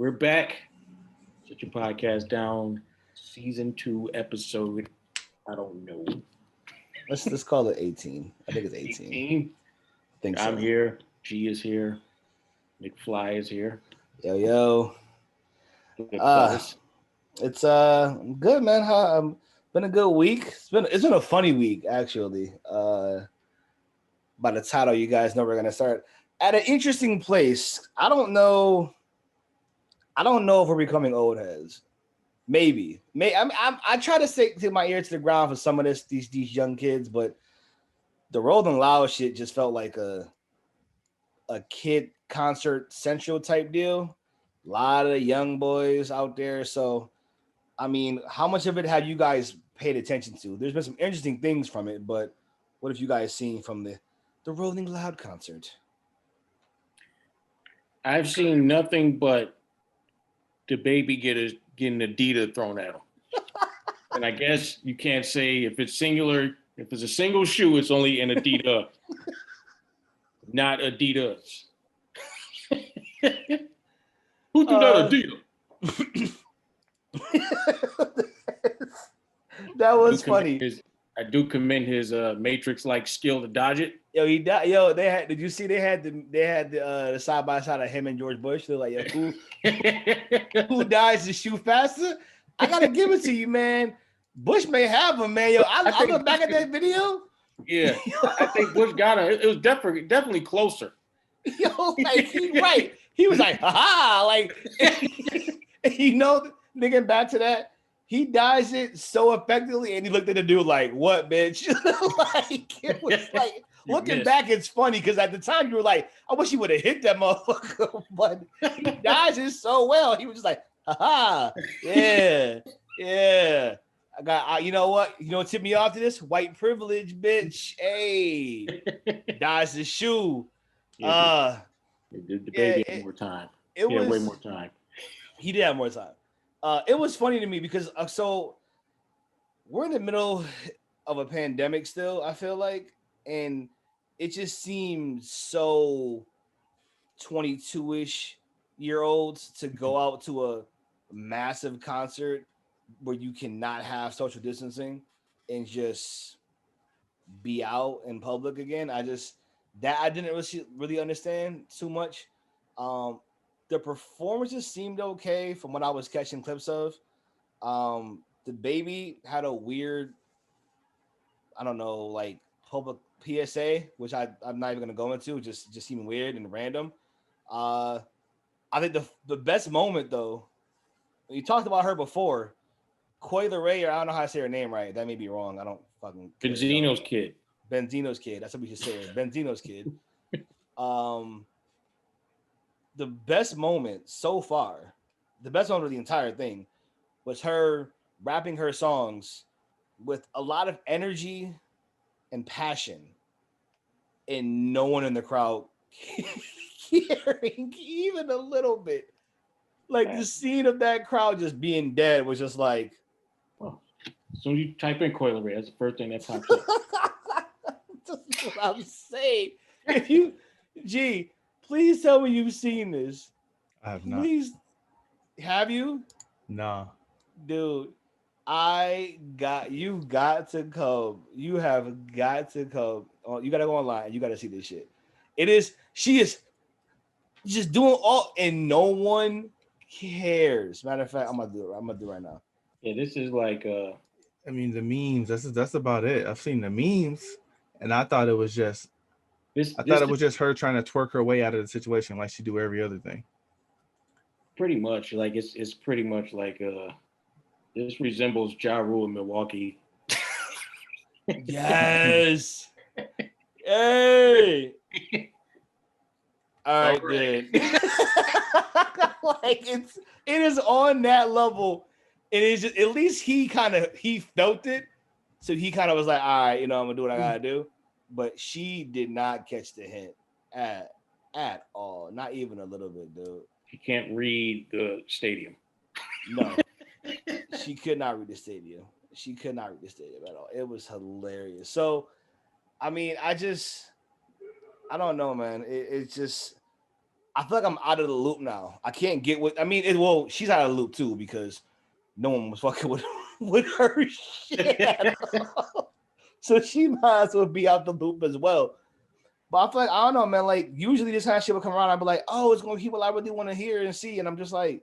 We're back. Set your podcast down. Season 2, episode, I don't know, Let's call it 18. I think it's 18. 18. I think I'm so. here. G is here. McFly is here. Yo yo. Good Uh fellas. it's good, man. Been a good week. It's been a funny week actually. By the title, you guys know we're gonna start at an interesting place. I don't know if we're becoming old heads. Maybe. I try to stick to my ear to the ground for some of these young kids, but the Rolling Loud shit just felt like a kid concert central type deal. A lot of young boys out there. So, I mean, how much of it have you guys paid attention to? There's been some interesting things from it, but what have you guys seen from the Rolling Loud concert? I've seen nothing but the baby getting Adidas thrown at him. And I guess you can't say if it's singular, if it's a single shoe, it's only an Adidas, not Adidas. Who threw that Adidas? That was funny. I do commend his Matrix-like skill to dodge it. Yo, he died. Yo, they had. Did you see? They had the side by side of him and George Bush. They're like, yo, who dies to shoot faster? I gotta give it to you, man. Bush may have him, man. Yo, I look back at that video. Yeah, I think Bush got him. It was definitely closer. Yo, like he right. He was like, ha, like thinking back to that. He dies it so effectively, and he looked at the dude like, "What, bitch?" Like it was like looking back, it's funny because at the time you were like, "I wish he would have hit that motherfucker," but he dies it so well. He was just like, "Ha, yeah, yeah." I got, you know what? You know what tipped me off to this? White privilege, bitch. Hey, dies the shoe. The baby had more time. He had way more time. He did have more time. It was funny to me because so we're in the middle of a pandemic still, I feel like, and it just seems so 22-ish year olds to go out to a massive concert where you cannot have social distancing and just be out in public again. I didn't really understand too much. The performances seemed okay from what I was catching clips of. The baby had a weird, I don't know, like public PSA, which I'm not even gonna go into. Just seemed weird and random. Uh, I think the best moment though, you talked about her before, Coi Leray, or I don't know how to say her name right. That may be wrong. I don't fucking care. Benzino's kid. Benzino's kid. That's what we should say. Benzino's kid. The best moment so far, the best moment of the entire thing, was her rapping her songs with a lot of energy and passion, and no one in the crowd caring even a little bit. Like the scene of that crowd just being dead was just like. Well, as soon as you type in Coi Leray, that's the first thing that pops up. That's what I'm saying. If you, please tell me you've seen this. I have not. Please, have you? No. Dude, you got to come. You have got to come. You got to go online. You got to see this shit. She is just doing all, and no one cares. Matter of fact, I'm gonna do it right now. Yeah, this is like I mean the memes. That's about it. I've seen the memes, and I thought it was just. It was just her trying to twerk her way out of the situation, like she do every other thing. Pretty much, like it's pretty much like this resembles Ja Rule in Milwaukee. Yes. Hey. All right, then. Like it is on that level. It is just, at least he felt it, so he kind of was like, all right, I'm gonna do what I gotta do. But she did not catch the hint at all, not even a little bit, dude. She can't read the stadium. No, she could not read the stadium. She could not read the stadium at all. It was hilarious. So, I mean, I don't know, man. It's just I feel like I'm out of the loop now. I can't get with. I mean, well, she's out of the loop too because no one was fucking with her shit. So she might as well be out the loop as well. But I feel like, I don't know, man. Like, usually this kind of shit will come around. I'll be like, oh, it's going to be people I really want to hear and see. And I'm just like,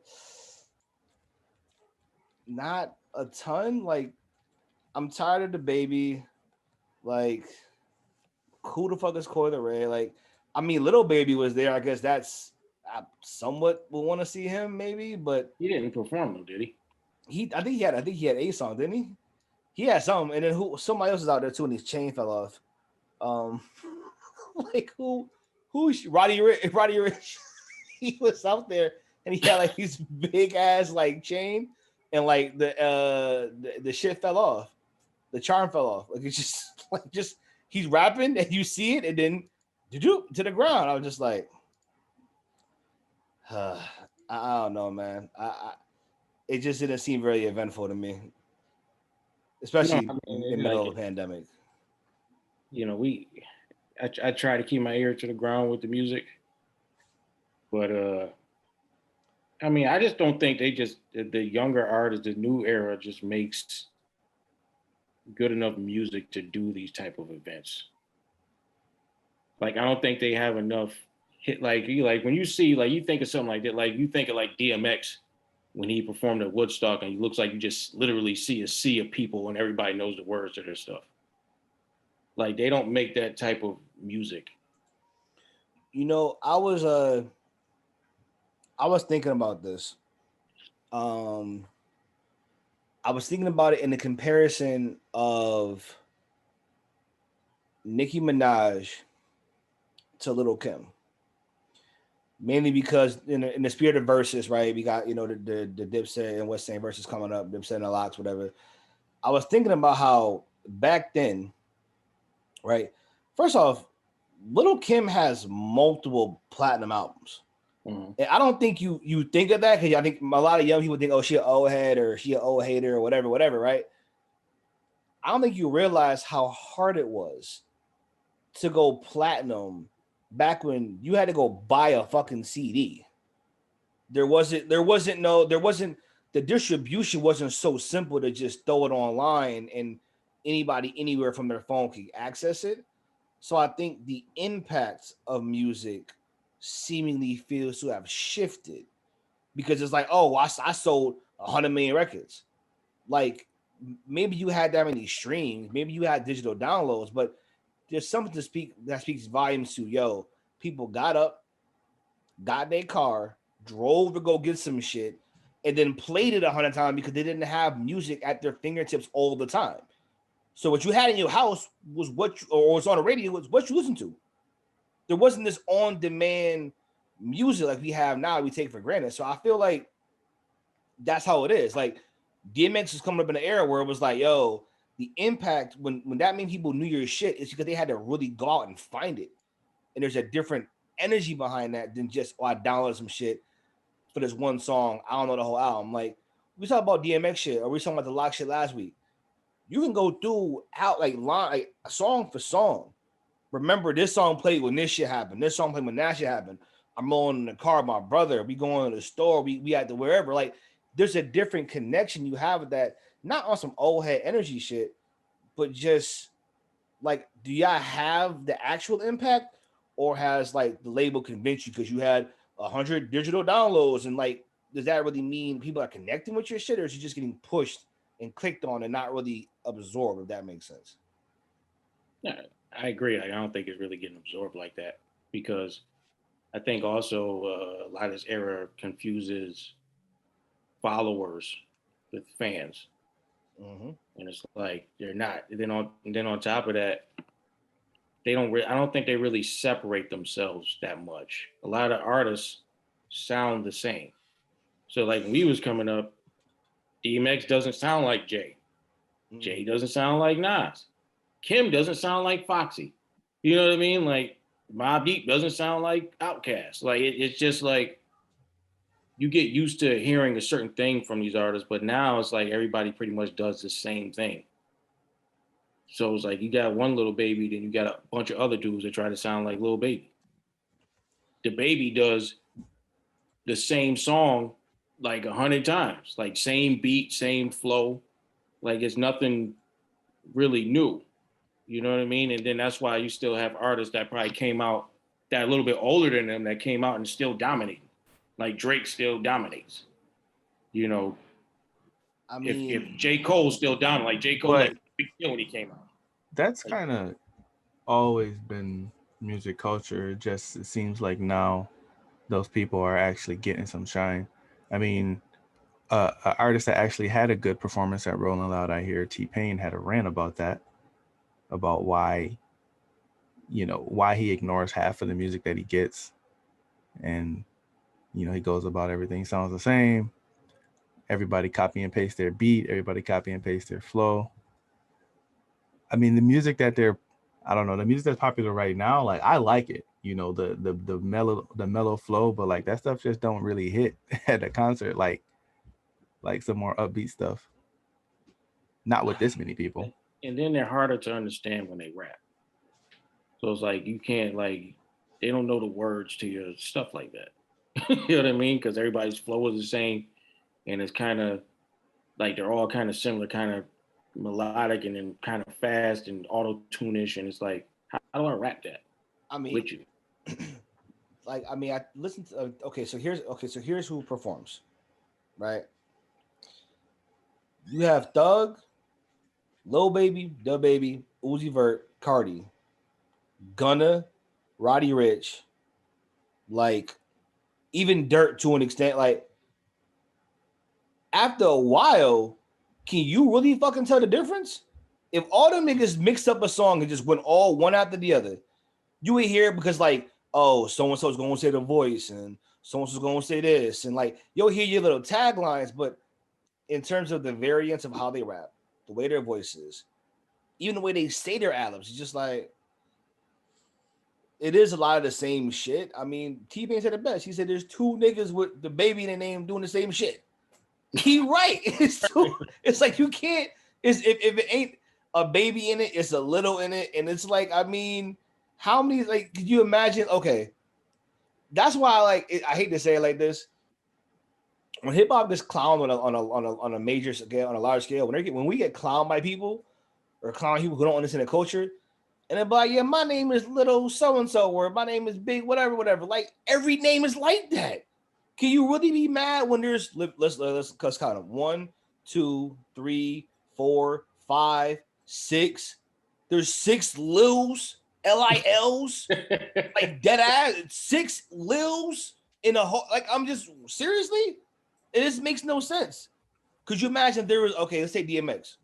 not a ton. Like, I'm tired of the baby. Like, who the fuck is Coi Leray? Like, I mean, Little Baby was there. I guess that's, I somewhat will want to see him maybe, but he didn't perform though, did he? I think he had a song, didn't he? He had some, and then somebody else is out there too, and his chain fell off. Like who Roddy Ricch, he was out there and he had like his big ass like chain and like the shit fell off. The charm fell off. Like it's just he's rapping and you see it and then to the ground. I was just like I don't know, man. It just didn't seem very eventful to me. Especially in the middle of a pandemic. You know, I try to keep my ear to the ground with the music, but I mean, I just don't think the younger artists, the new era, just makes good enough music to do these type of events. Like, I don't think they have enough hit. Like when you see, like, you think of something like that, like you think of like DMX when he performed at Woodstock, and it looks like you just literally see a sea of people and everybody knows the words to their stuff. Like, they don't make that type of music. You know, I was thinking about this. I was thinking about it in the comparison of Nicki Minaj to Lil' Kim. Mainly because in the spirit of verses, right? We got, you know, the Dipset and West Saint verses coming up, Dipset and the Lox, whatever. I was thinking about how back then, right? First off, Lil' Kim has multiple platinum albums. Mm-hmm. And I don't think you think of that because I think a lot of young people think, oh, she an old head or she an old hater or whatever, right? I don't think you realize how hard it was to go platinum back when you had to go buy a fucking CD. The distribution wasn't so simple to just throw it online and anybody anywhere from their phone could access it. So I think the impact of music seemingly feels to have shifted because it's like, oh, I sold 100 million records. Like, maybe you had that many streams, maybe you had digital downloads, but there's something that speaks volumes to, yo, people got up, got their car, drove to go get some shit, and then played it 100 times because they didn't have music at their fingertips all the time. So what you had in your house was or was on the radio was what you listened to. There wasn't this on-demand music like we have now, we take for granted. So I feel like that's how it is. Like, DMX was coming up in an era where it was like, yo, the impact when that means people knew your shit is because they had to really go out and find it. And there's a different energy behind that than just, oh, I downloaded some shit for this one song. I don't know the whole album. Like, we talked about DMX shit, or we talking about the Lox shit last week. You can go through like song for song. Remember, this song played when this shit happened. This song played when that shit happened. I'm rolling in the car with my brother. We going to the store. We at the wherever. Like, there's a different connection you have with that. Not on some old head energy shit, but just like, do y'all have the actual impact, or has like the label convinced you because you had 100 digital downloads? And like, does that really mean people are connecting with your shit, or is you just getting pushed and clicked on and not really absorbed, if that makes sense? Yeah, I agree. I don't think it's really getting absorbed like that, because I think also a lot of this era confuses followers with fans. Mm-hmm. And it's like they're not. And then on top of that, they don't. I don't think they really separate themselves that much. A lot of artists sound the same. So like when we was coming up, DMX doesn't sound like Jay. Mm-hmm. Jay doesn't sound like Nas. Kim doesn't sound like Foxy. You know what I mean? Like Mobb Deep doesn't sound like Outkast. Like it's just like you get used to hearing a certain thing from these artists, but now it's like everybody pretty much does the same thing. So it's like you got one Lil Baby, then you got a bunch of other dudes that try to sound like Lil Baby. DaBaby does the same song like 100 times, like same beat, same flow. Like it's nothing really new. You know what I mean? And then that's why you still have artists that probably came out that a little bit older than them that came out and still dominate. Like Drake still dominates. You know, I mean, if J. Cole still down, like J. Cole, like big deal when he came out. That's kind of always been music culture. It seems like now those people are actually getting some shine. I mean, an artist that actually had a good performance at Rolling Loud, I hear T-Pain had a rant about that, about why he ignores half of the music that he gets. And, he goes about everything sounds the same. Everybody copy and paste their beat. Everybody copy and paste their flow. I mean, the music that the music that's popular right now, like I like it, the mellow flow, but like that stuff just don't really hit at a concert like some more upbeat stuff. Not with this many people. And then they're harder to understand when they rap. So it's like you can't they don't know the words to your stuff like that. You know what I mean? Because everybody's flow is the same, and it's kind of like they're all kind of similar, kind of melodic and then kind of fast and auto-tune-ish, and it's like, how do I rap that? I mean, with you. I listened to so here's who performs, right? You have Thug, Lil Baby, DaBaby, Uzi Vert, Cardi, Gunna, Roddy Ricch, like even Dirt to an extent. Like after a while, can you really fucking tell the difference? If all them niggas mixed up a song and just went all one after the other, you would hear it because like, oh, so-and-so's going to say the voice and so-and-so's going to say this. And like, you'll hear your little taglines, but in terms of the variance of how they rap, the way their voice is, even the way they say their ad-libs, it's just like, it is a lot of the same shit. I mean, T-Pain said it best. He said there's two niggas with DaBaby in their name doing the same shit. He right. It's like you can't, if it ain't a baby in it, it's a little in it. And it's like, I mean, how many, like, could you imagine? Okay. That's why I hate to say it like this. When hip hop gets clowned on a major scale, on a large scale, when we get clowned by people or clown people who don't understand the culture, and they're like, yeah, my name is little so-and-so, or my name is big, whatever. Like every name is like that. Can you really be mad when there's, let's count them. 1, 2, 3, 4, 5, 6. There's 6 Lils, Lils, like dead ass, 6 Lils in a whole, like, I'm just, seriously? This makes no sense. Could you imagine if there was, okay, let's say DMX.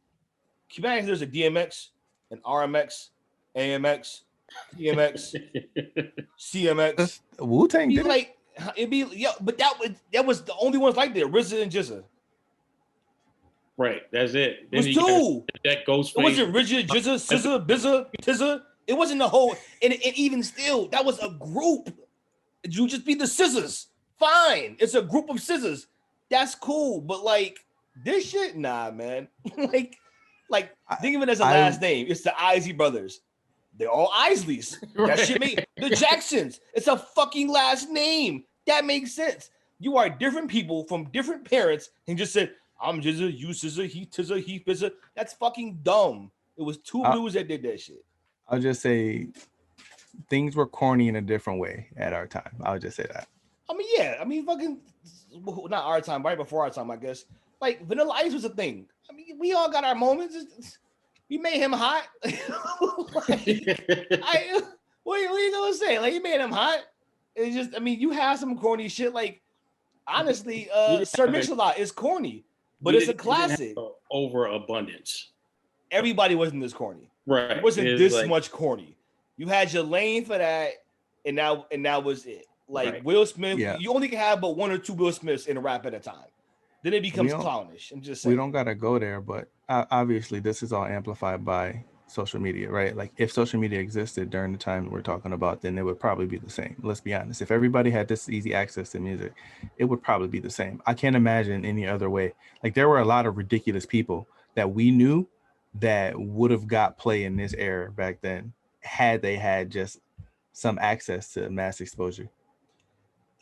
Can you imagine if there's a DMX, an RMX, AMX, DMX, CMX? Wu-Tang did like, it'd be, yeah, but that was the only ones like that, RZA and GZA. Right, that's it. Then it was 2. That Ghostface. It wasn't RZA, GZA, SZA, BZA, TZA. It wasn't the whole, and even still, that was a group. You just be the Scissors. Fine, it's a group of Scissors. That's cool, but like this shit, nah, man. like think of it as a last name. It's the Isley brothers. They're all Isleys. That shit made the Jacksons. It's a fucking last name. That makes sense. You are different people from different parents and just said, I'm GZA, you SZA, he TZA, he BZA. That's fucking dumb. It was 2 dudes that did that shit. I'll just say things were corny in a different way at our time. I'll just say that. I mean, yeah. I mean, fucking not our time, right before our time, I guess. Like Vanilla Ice was a thing. I mean, we all got our moments. We made him hot. What are you gonna say? Like, you made him hot. It's just, I mean, you have some corny shit. Like, honestly, Sir Mix-a-Lot is corny, but it's a classic. Overabundance. Everybody wasn't this corny. Right. It wasn't this much corny. You had your lane for that, and that was it. Like right. Will Smith, you only can have but 1 or 2 Will Smiths in a rap at a time. Then it becomes clownish. I'm just saying. We don't gotta go there, but obviously this is all amplified by social media, right? Like if social media existed during the time we're talking about, then it would probably be the same. Let's be honest. If everybody had this easy access to music, it would probably be the same. I can't imagine any other way. Like there were a lot of ridiculous people that we knew that would have got play in this era back then had they had just some access to mass exposure.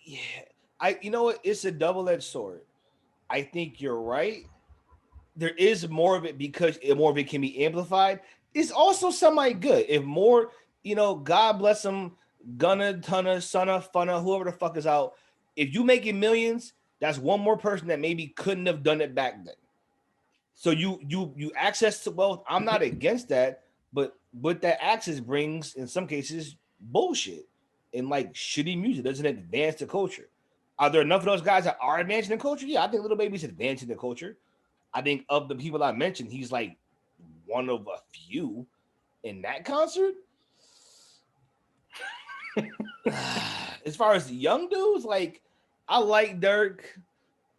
yeah, you know what? It's a double-edged sword. I think you're right. There is more of it because more of it can be amplified. It's also semi good. If more, God bless them, Gunna, Tunna, Sunna, Funna, whoever the fuck is out. If you making millions, that's one more person that maybe couldn't have done it back then. So you access to wealth. I'm not against that, but what that access brings in some cases bullshit and like shitty music doesn't advance the culture. Are there enough of those guys that are advancing the culture? Yeah, I think Little Baby's advancing the culture. I think of the people I mentioned, he's like one of a few in that concert. As far as the young dudes, like I like Dirk.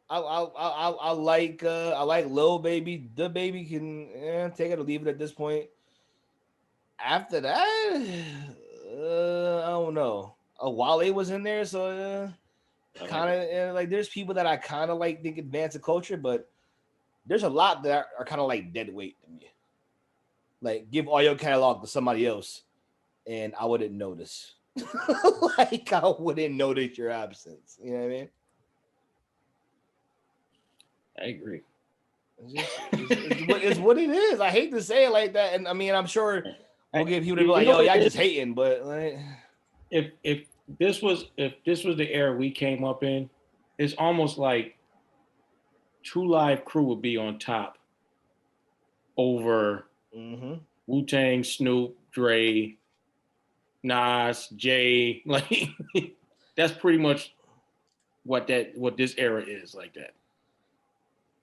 I like Lil Baby. The Baby can take it or leave it at this point. After that, I don't know. Wale was in there, so kind of like there's people that I kind of like think advance the culture, but there's a lot that are kind of like dead weight to me. Like give all your catalog to somebody else, and I wouldn't notice. Like I wouldn't notice your absence. You know what I mean? I agree. It's what it is. I hate to say it like that, and I mean I'm sure we'll get people to be like, "Yo, y'all just hating," but like, if this was the era we came up in, it's almost like True Live Crew would be on top over Wu-Tang, Snoop, Dre, Nas, Jay. Like that's pretty much what this era is like that.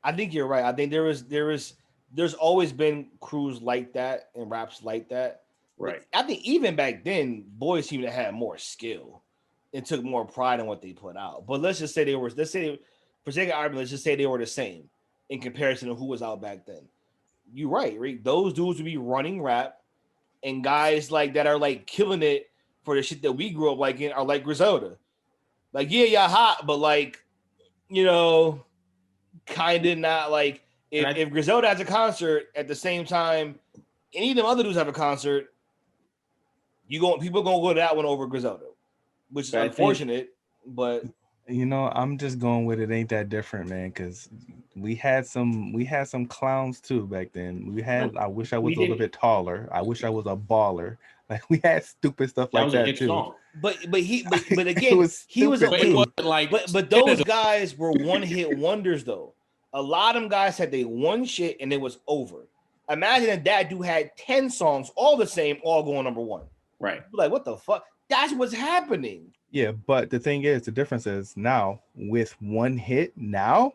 I think you're right. I think there's always been crews like that and raps like that. Right. But I think even back then, boys seemed to have more skill and took more pride in what they put out. But let's say for sake of argument, let's just say they were the same in comparison to who was out back then. You're right, right? Those dudes would be running rap, and guys like that are like killing it for the shit that we grew up like in are like Griselda. Like, yeah, hot, but like, kind of not like if Griselda has a concert at the same time any of them other dudes have a concert, people gonna go to that one over Griselda, which is unfortunate, but I'm just going with it. Ain't that different, man? Because we had some clowns too back then. I wish I was a little bit taller. I wish I was a baller. Like we had stupid stuff like that too. Song. But again, he was but those guys were one hit wonders though. A lot of them guys had they one shit and it was over. Imagine if that dude had 10 songs all the same, all going number one. Right. Like what the fuck? That's what's happening. Yeah, but the thing is, the difference is now with one hit, now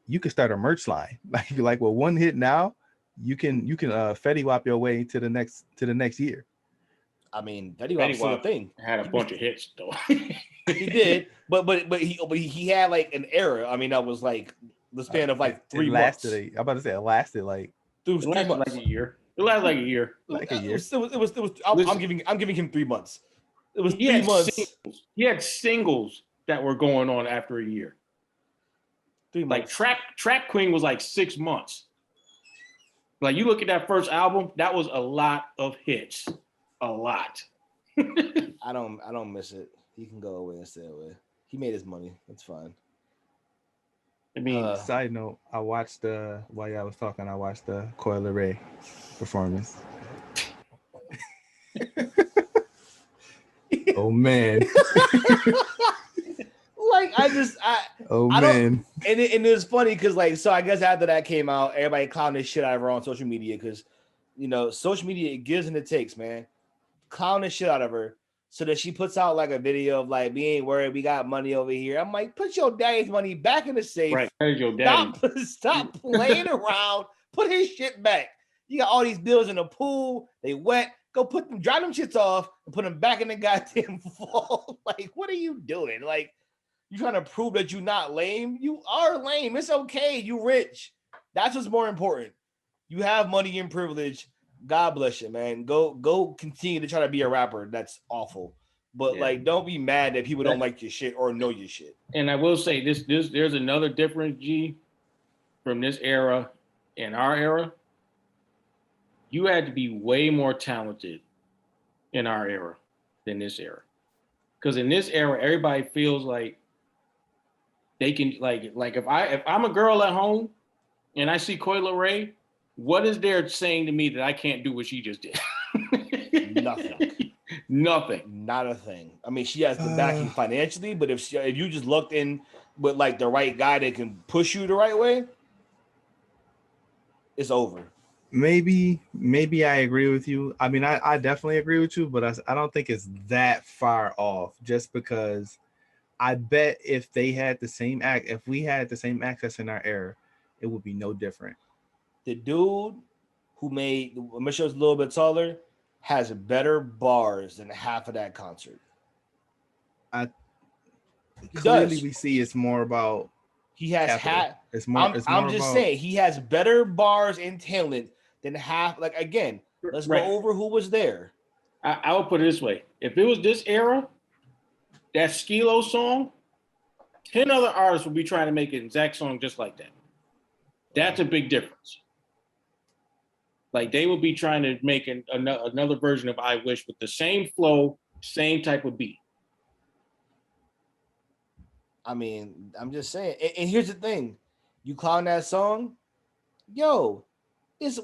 you can start a merch line. Like with one hit now, you can Fetty Wap your way to the next year. I mean, Fetty Wap's still a thing. Had a bunch of hits though. He did, but he had like an era. I mean, that was like the span of like 3 months. I'm about to say it lasted like through 3 months. Like a year. It lasted like a year. Like a year. It was. I'm giving him 3 months. It was 3 months. He had singles that were going on after a year. 3 months. Like Trap Queen was like 6 months. Like you look at that first album, that was a lot of hits. A lot. I don't miss it. He can go away and stay away. He made his money. That's fine. I mean, side note, I watched while y'all was talking, I watched the Coi Leray performance. Oh man. Like I man. And it was funny because like so I guess after that came out, everybody clowned this shit out of her on social media because social media, it gives and it takes, man. Clown the shit out of her so that she puts out like a video of like, we ain't worried, we got money over here. I'm like, put your daddy's money back in the safe. Right, there's your daddy. Stop playing around. Put his shit back. You got all these bills in the pool. They wet. Go dry them shits off and put them back in the goddamn vault. Like, what are you doing? Like, you trying to prove that you're not lame? You are lame. It's okay. You rich. That's what's more important. You have money and privilege. God bless you, man. Go continue to try to be a rapper. That's awful. But like, don't be mad that people don't like your shit or know your shit. And I will say this there's another difference, G, from this era and our era. You had to be way more talented in our era than this era. Because in this era, everybody feels like they can like if I'm a girl at home and I see Coi Leray, what is there saying to me that I can't do what she just did? Nothing. Nothing. Not a thing. I mean, she has the backing financially, but if you just looked in with like the right guy that can push you the right way, it's over. Maybe I agree with you. I mean, I definitely agree with you, but I don't think it's that far off. Just because I bet if we had the same access in our era, it would be no different. The dude who made Michelle's a little bit taller has better bars than half of that concert. Clearly, we see it's more about he has capital. It's more. I'm just saying he has better bars and talent than half. Like again, let's go over who was there. I would put it this way: if it was this era, that Skilo song, 10 other artists would be trying to make an exact song just like that. That's a big difference. Like they would be trying to make another version of I Wish with the same flow, same type of beat. I mean, I'm just saying. And here's the thing: you clown that song, yo, it's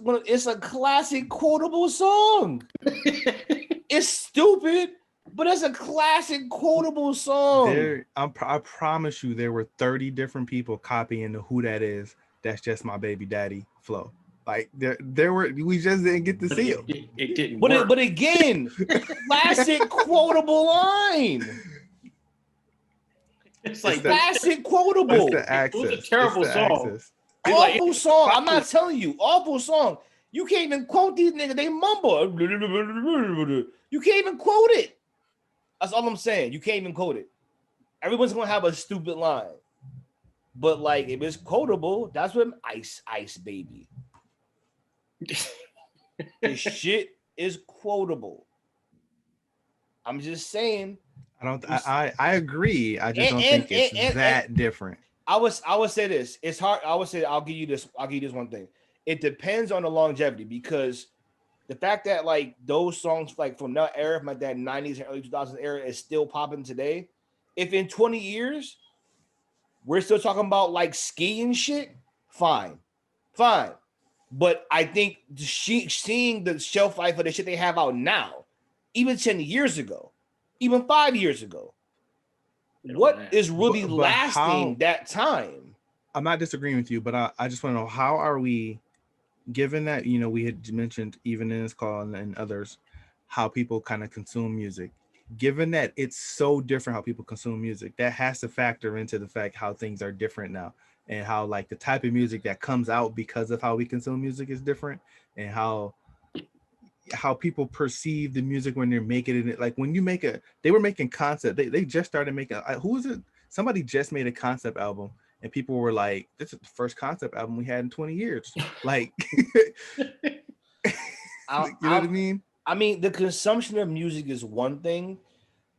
a classic quotable song. It's stupid, but it's a classic quotable song. I promise you, there were 30 different people copying the "Who That Is." That's just my baby daddy flow. Like there were, we just didn't get to see them. It didn't work. But again, classic quotable line. It's like classic quotable. It was a terrible song. Awful song. I'm not telling you, awful song. You can't even quote these niggas. They mumble. You can't even quote it. That's all I'm saying. You can't even quote it. Everyone's gonna have a stupid line. But like if it's quotable, that's what Ice Baby. This shit is quotable. I'm just saying. I agree. I just don't think it's that different. I would say this. It's hard. I would say I'll give you this one thing. It depends on the longevity because the fact that like those songs like from that era, like that 90s and early 2000s era is still popping today. If in 20 years we're still talking about like skiing shit, fine. But I think seeing the shelf life of the shit they have out now, even 10 years ago, even 5 years ago, what is really lasting that time? I'm not disagreeing with you, but I just want to know, how are we, given that, you know, we had mentioned even in this call and others, how people kind of consume music, given that it's so different how people consume music, that has to factor into the fact how things are different now and how like the type of music that comes out because of how we consume music is different and how people perceive the music when they're making it. Like when you they were making concept, they just started making, who was it? Somebody just made a concept album and people were like, this is the first concept album we had in 20 years. Like, you know what I mean? I mean, the consumption of music is one thing,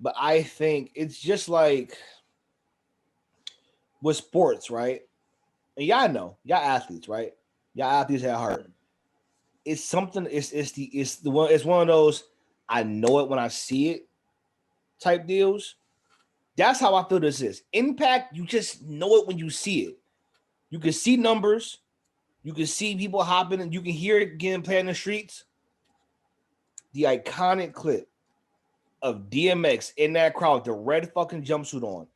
but I think it's just like with sports, right? And y'all know, y'all athletes, right? Y'all athletes at heart. It's something. It's one of those I know it when I see it type deals. That's how I feel this is. Impact, you just know it when you see it. You can see numbers, you can see people hopping, and you can hear it getting played in the streets. The iconic clip of DMX in that crowd, the red fucking jumpsuit on,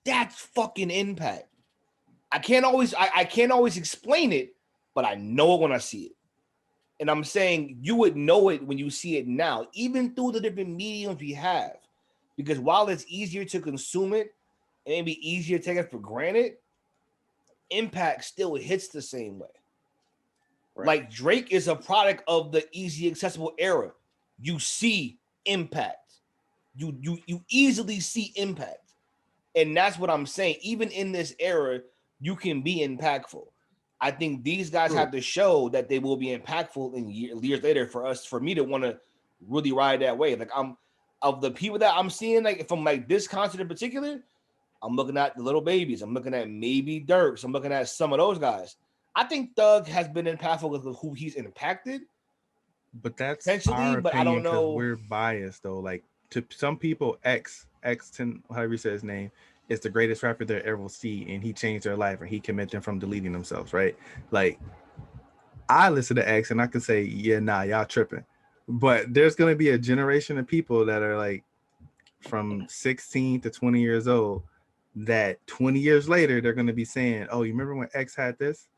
that's fucking Impact. I can't always explain it, but I know it when I see it. And I'm saying you would know it when you see it now, even through the different mediums we have. Because while it's easier to consume it and maybe easier to take it for granted, Impact still hits the same way. Right. Like Drake is a product of the easy accessible era. You see Impact. You easily see Impact. And that's what I'm saying. Even in this era, you can be impactful. I think these guys have to show that they will be impactful in years later for me to want to really ride that way. Like I'm of the people that I'm seeing, like from like this concert in particular, I'm looking at the Little Babies. I'm looking at maybe Dirks. I'm looking at some of those guys. I think Thug has been impactful with who he's impacted. But that's our opinion, I don't know. We're biased though. Like to some people, X10, however you say his name, is the greatest rapper they ever will see, and he changed their life, and he kept them from deleting themselves, right? Like, I listen to X, and I can say, yeah, nah, y'all tripping. But there's gonna be a generation of people that are like from 16 to 20 years old that 20 years later they're gonna be saying, "Oh, you remember when X had this?"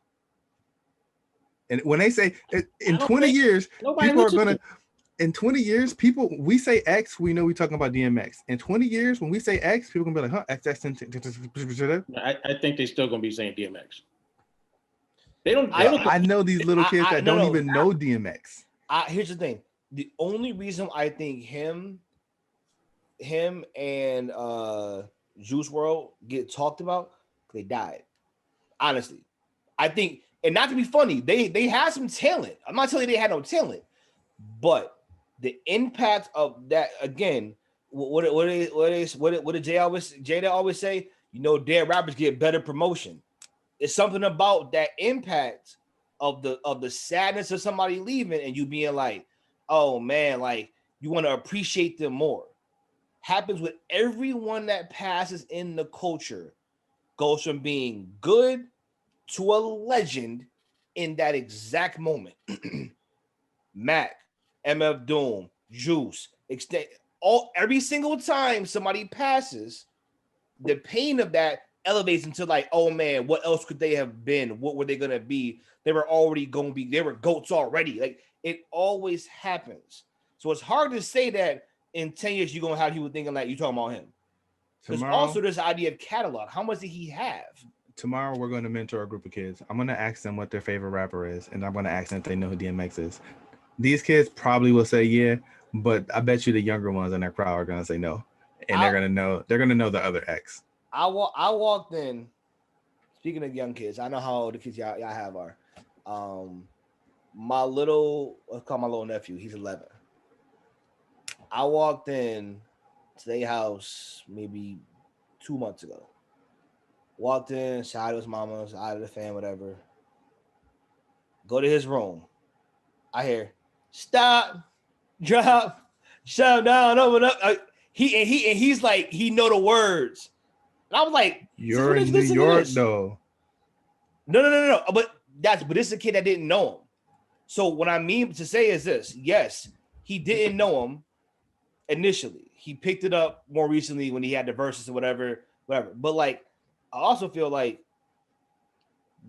And when they say in 20 years, people are gonna. In 20 years, people, we say X, we know we're talking about DMX. In 20 years, when we say X, people gonna be like, huh, X. I think they're still gonna be saying DMX. They don't. I know these little kids that don't even know DMX. Here's the thing: the only reason I think him and Juice WRLD get talked about, they died. Honestly, I think, and not to be funny, they had some talent. I'm not telling you they had no talent, but the impact of that, again, what did Jada always say? You know, dead rappers get better promotion. It's something about that impact of the sadness of somebody leaving and you being like, oh man, like you want to appreciate them more. Happens with everyone that passes in the culture, goes from being good to a legend in that exact moment. Mac, MF Doom, Juice, every single time somebody passes, the pain of that elevates into like, oh man, what else could they have been? What were they gonna be? They were already gonna be, they were goats already. Like, it always happens. So it's hard to say that in 10 years you're gonna have people thinking like you talking about him. There's also this idea of catalog. How much did he have? Tomorrow we're going to mentor a group of kids. I'm going to ask them what their favorite rapper is, and I'm going to ask them if they know who DMX is. These kids probably will say yeah, but I bet you the younger ones in that crowd are going to say no, and they're going to know the other X. I walked in. Speaking of young kids, I know how old the kids y'all have are. Let's call my little nephew. He's 11. I walked in to their house maybe 2 months ago. Walked in, shout out to his mama, out of the fan, whatever. Go to his room. I hear, stop, drop, shut down, open up. He's like, he know the words. And I was like, you're in New York though. No. But this is a kid that didn't know him. So what I mean to say is this: yes, he didn't know him initially. He picked it up more recently when he had the verses or whatever. But like, I also feel like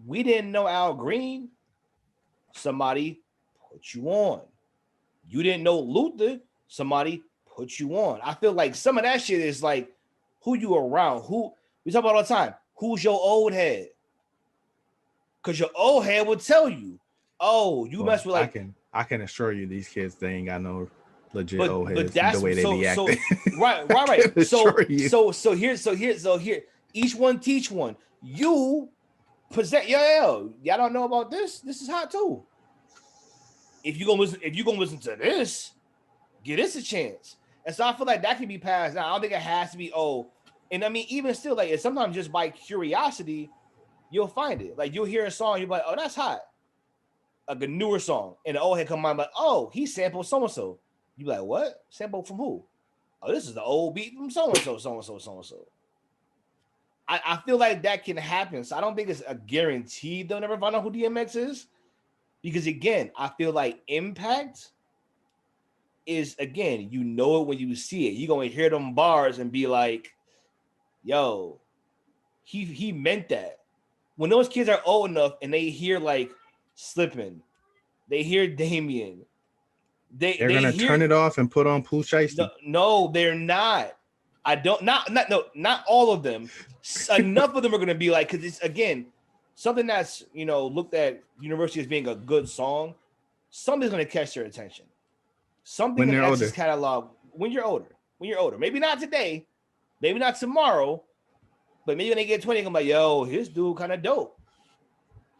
we didn't know Al Green. Somebody put you on. You didn't know Luther. Somebody put you on. I feel like some of that shit is like who you around. Who we talk about all the time. Who's your old head? Because your old head will tell you, oh, you mess with like. I can assure you, these kids, they ain't got no legit old heads. That's the way they be acting. Right. So here. Each one teach one. You possess y'all don't know about this. This is hot too. If you gonna listen to this, give this a chance. And so I feel like that can be passed down. I don't think it has to be and I mean, even still, like, it's sometimes just by curiosity, you'll find it. Like, you'll hear a song, you'll be like, oh, that's hot. Like a newer song, and the old head come on, like, oh, he sampled so and so. You be like, what? Sample from who? Oh, this is the old beat from so and so. I feel like that can happen. So I don't think it's a guarantee they'll never find out who DMX is. Because again, I feel like impact is, again, you know it when you see it. You're going to hear them bars and be like, yo, he meant that. When those kids are old enough and they hear like Slippin', they hear Damien, they're going to turn it off and put on Pooh Shiesty. No, they're not. Not all of them. Enough of them are going to be like, because it's, again, something that's, looked at University as being a good song, something's going to catch their attention. Something in X's catalog when you're older. Maybe not today, maybe not tomorrow, but maybe when they get 20, I'm like, yo, his dude kind of dope.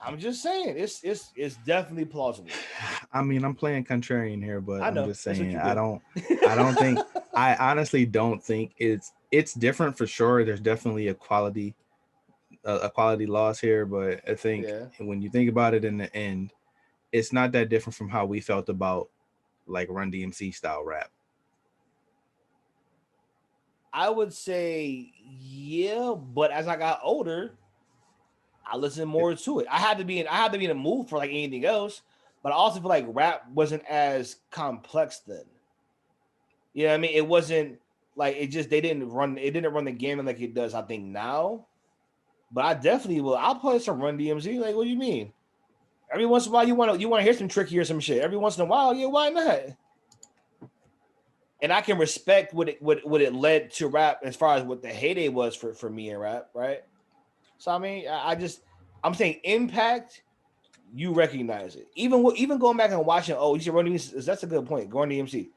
I'm just saying, it's definitely plausible. I mean, I'm playing contrarian here, but I'm just saying, I don't think, I honestly don't think it's different for sure. There's definitely a quality loss here, but I think when you think about it in the end, it's not that different from how we felt about like Run DMC style rap. I would say yeah, but as I got older, I listened more to it. I had to be in a mood for like anything else, but I also feel like rap wasn't as complex then. You know what I mean? It wasn't like they didn't run the gamut like it does, I think, now. But I definitely will. I'll play some Run DMC. Like, what do you mean? Every once in a while you want to hear some Tricky or some shit. Every once in a while, yeah, why not? And I can respect what it led to rap as far as what the heyday was for me in rap, right? So I mean, I'm saying impact, you recognize it. Even going back and watching, you should Run DMC, that's a good point. Going DMC,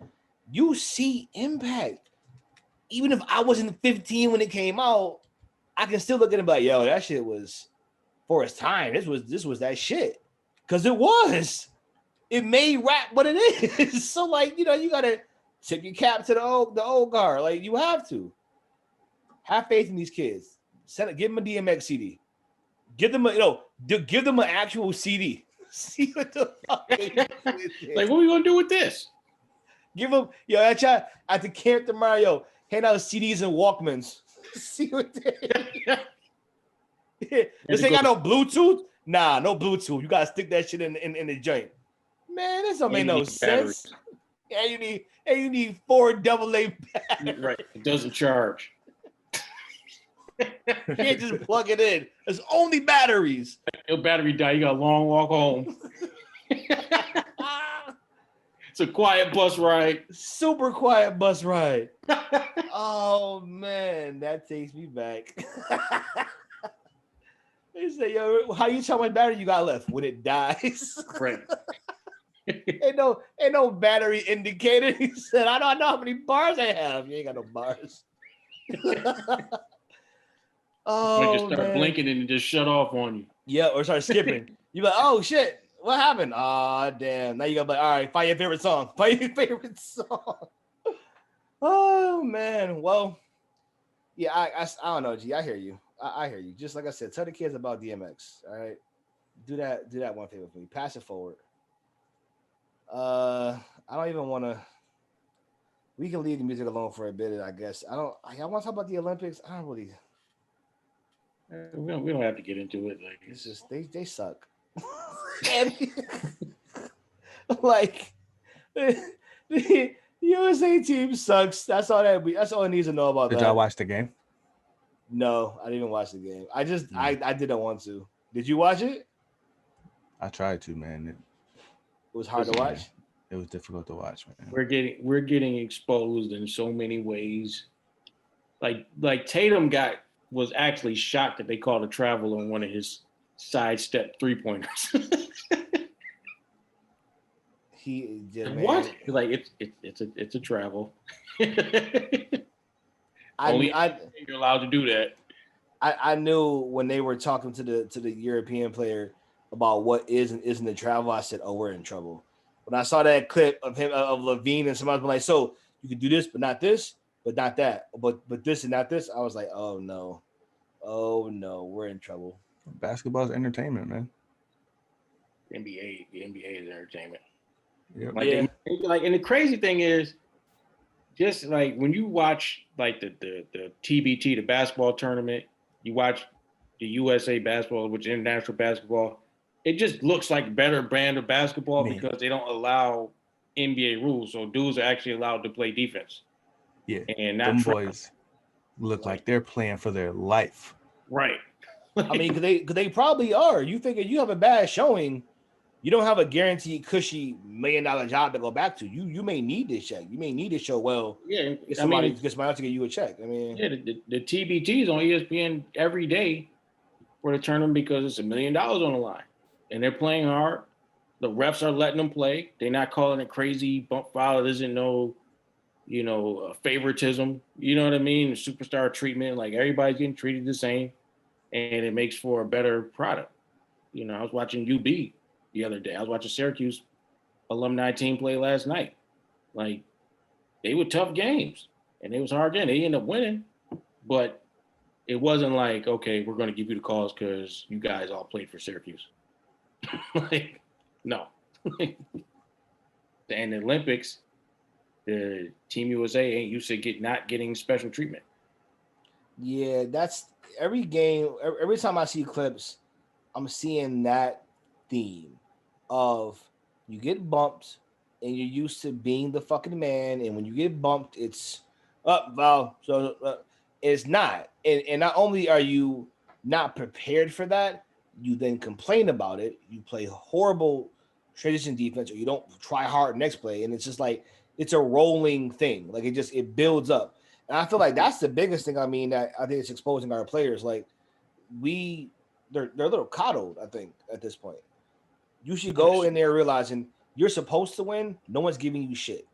you see impact. Even if I wasn't 15 when it came out, I can still look at it and be like, yo, that shit was for its time. This was that shit. Cause it was. It made rap what it is. So like, you gotta tip your cap to the old guard. Like you have to. Have faith in these kids. Give them a DMX CD. Give them give them an actual CD. See what the fuck they do with it. Like, what are we gonna do with this? Give them, at the camp tomorrow, hand out CDs and Walkmans. See what they This ain't got no Bluetooth? Nah, no Bluetooth. You gotta stick that shit in the joint. Man, this don't make no sense. Yeah, you need 4 AA batteries. Right. It doesn't charge. You can't just plug it in. There's only batteries. Your battery die, you got a long walk home. It's a quiet bus ride. Super quiet bus ride. Oh man, that takes me back. They say, yo, how you tell how much battery you got left when it dies? Right. ain't no battery indicator. He said, I don't know how many bars I have. You ain't got no bars. Oh, just start blinking and it just shut off on you. Yeah, or start skipping. You be like, oh shit, what happened? Ah, damn. Now you gotta be like, all right, find your favorite song. Find your favorite song. Oh man. Well, yeah, I don't know, G. I hear you. I hear you. Just like I said, tell the kids about DMX. All right. Do that one favor for me. Pass it forward. I don't even want to. We can leave the music alone for a bit, I guess. I want to talk about the Olympics. I don't really. We don't have to get into it. Like it's just they suck. Like the USA team sucks. That's all it needs to know about that. Did y'all watch the game? No, I didn't even watch the game. I didn't want to. Did you watch it? I tried to, man. It was hard to watch. It was difficult to watch, man. We're getting exposed in so many ways. Like Tatum was actually shocked that they called a travel on one of his sidestep 3-pointers. He did. What? Like it's a travel. Only you're allowed to do that. I knew when they were talking to the European player about what is and isn't a travel. I said, "Oh, we're in trouble." When I saw that clip of him of Levine and somebody was like, "So you can do this, but not this, but not that, but this and not this," I was like, "Oh no, we're in trouble." Basketball's entertainment, man. The NBA is entertainment. Yep. And the crazy thing is, just like when you watch like the TBT, the basketball tournament, you watch the USA basketball, which is international basketball, it just looks like a better brand of basketball because they don't allow NBA rules. So dudes are actually allowed to play defense. Yeah. And them boys look like they're playing for their life. Right. I mean, cause they probably are. You think if you have a bad showing, you don't have a guaranteed cushy $1 million job to go back to. You may need this check. You may need to show well. Yeah, get somebody else to get you a check. I mean, yeah, the TBT is on ESPN every day for the tournament because it's $1 million on the line, and they're playing hard. The refs are letting them play. They're not calling it crazy bump foul. There's no, favoritism. You know what I mean? Superstar treatment. Like everybody's getting treated the same, and it makes for a better product. I was watching UB the other day. I was watching Syracuse alumni team play last night. Like, they were tough games, and it was hard game. They ended up winning, but it wasn't like, okay, we're going to give you the calls because you guys all played for Syracuse. Like, no. And the Olympics, the Team USA ain't used to not getting special treatment. Yeah, that's every game. Every time I see clips, I'm seeing that theme of you get bumped and you're used to being the fucking man, and when you get bumped, it's up, Val. So it's not, and not only are you not prepared for that, you then complain about it. You play horrible transition defense, or you don't try hard next play, and it's just like it's a rolling thing. Like it builds up, and I feel like that's the biggest thing. I mean, that I think it's exposing our players. Like they're a little coddled, I think, at this point. You should go in there realizing you're supposed to win. No one's giving you shit.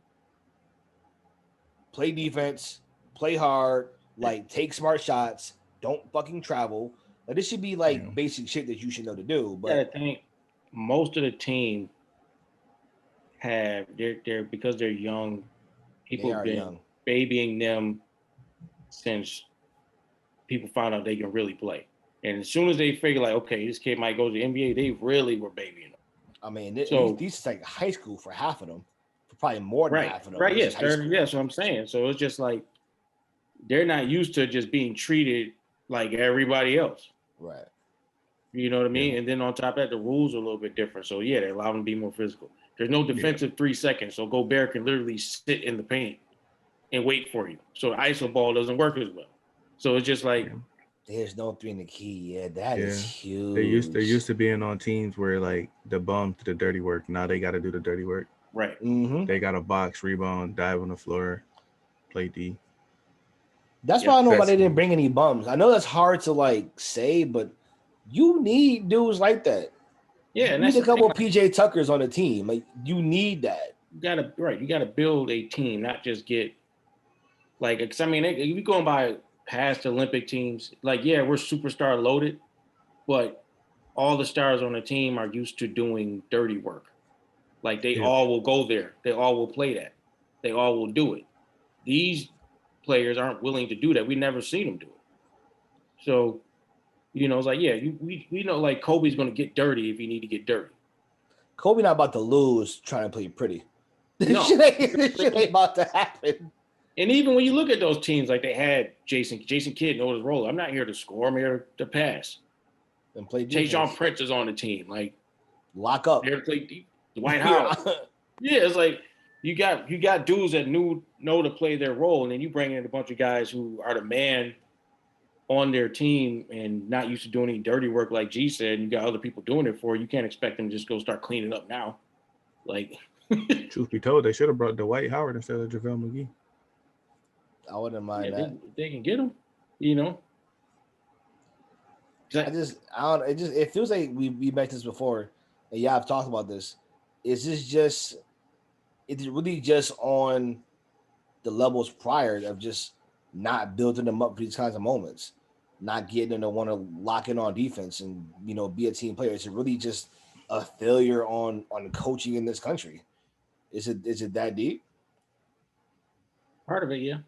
Play defense, play hard, like take smart shots, don't fucking travel. Like this should be like basic shit that you should know to do. But I think most of the team have they're because they're young, people have been young. babying them since people found out they can really play. And as soon as they figure like, okay, this kid might go to the NBA, they really were babying him. I mean, these is like high school for half of them, for probably more than half of them. Right, yes, that's what I'm saying. So it's just like they're not used to just being treated like everybody else. Right. You know what I mean? Yeah. And then on top of that, the rules are a little bit different. So yeah, they allow them to be more physical. There's no defensive 3 seconds. So Gobert can literally sit in the paint and wait for you. So the ISO ball doesn't work as well. So it's just like there's no 3 in the key. Yeah, that is huge. They're used to being on teams where like the bums do the dirty work. Now they got to do the dirty work. Right. Mm-hmm. They got to box, rebound, dive on the floor, play D. That's why I know why they didn't bring any bums. I know that's hard to like say, but you need dudes like that. Yeah, and you need a couple of PJ Tuckers on the team. Like you need that. You gotta build a team, not just get like. Cause I mean, if you going by past Olympic teams, like we're superstar loaded, but all the stars on the team are used to doing dirty work. Like they all will go there. They all will play that. They all will do it. These players aren't willing to do that. We never seen them do it. So, it's like, we know like Kobe's going to get dirty if he need to get dirty. Kobe not about to lose trying to play pretty. No. This shit ain't about to happen. And even when you look at those teams, like they had Jason Kidd know his role. I'm not here to score. I'm here to pass. And play defense. Tayshaun Prince is on the team. Like lock up. Here to play deep. Dwight Howard. It's like you got dudes that know to play their role, and then you bring in a bunch of guys who are the man on their team and not used to doing any dirty work, like G said. And you got other people doing it for you. You can't expect them to just go start cleaning up now. Like, truth be told, they should have brought Dwight Howard instead of JaVale McGee. I wouldn't mind that. They can get him, It feels like we mentioned this before, and I've talked about this. It's really just on the levels prior of just not building them up for these kinds of moments, not getting them to want to lock in on defense and be a team player. It's really just a failure on coaching in this country. Is it that deep? Part of it, yeah.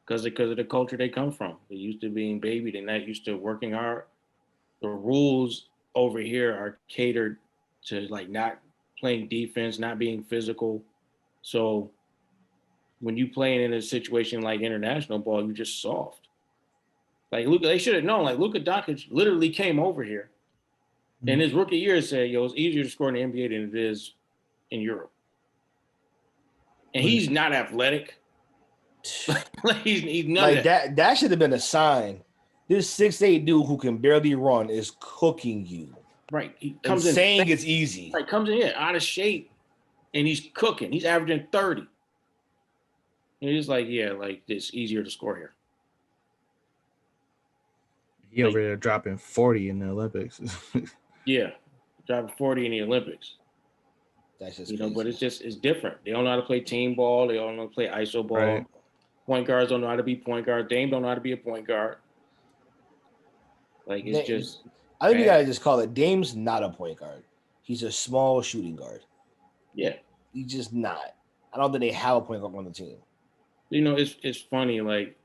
Because of the culture they come from. They're used to being babied and not used to working hard. The rules over here are catered to like not playing defense, not being physical. So when you playing in a situation like international ball, you're just soft. Like Luka, they should have known. Like Luka Doncic literally came over here, and his rookie year said, "It's easier to score in the NBA than it is in Europe." And he's not athletic. he's not like that. That should have been a sign. This 6'8" dude who can barely run is cooking you. Right. He comes in saying it's easy. Right. Comes in out of shape, and he's cooking. He's averaging 30. And he's like, it's easier to score here. He over there dropping 40 in the Olympics. Dropping 40 in the Olympics. That's just but it's different. They don't know how to play team ball. They don't know how to play ISO ball. Right. Point guards don't know how to be point guard. Dame don't know how to be a point guard. Like it's I think we gotta just call it. Dame's not a point guard. He's a small shooting guard. Yeah, he's just not. I don't think they have a point guard on the team. It's funny. Like,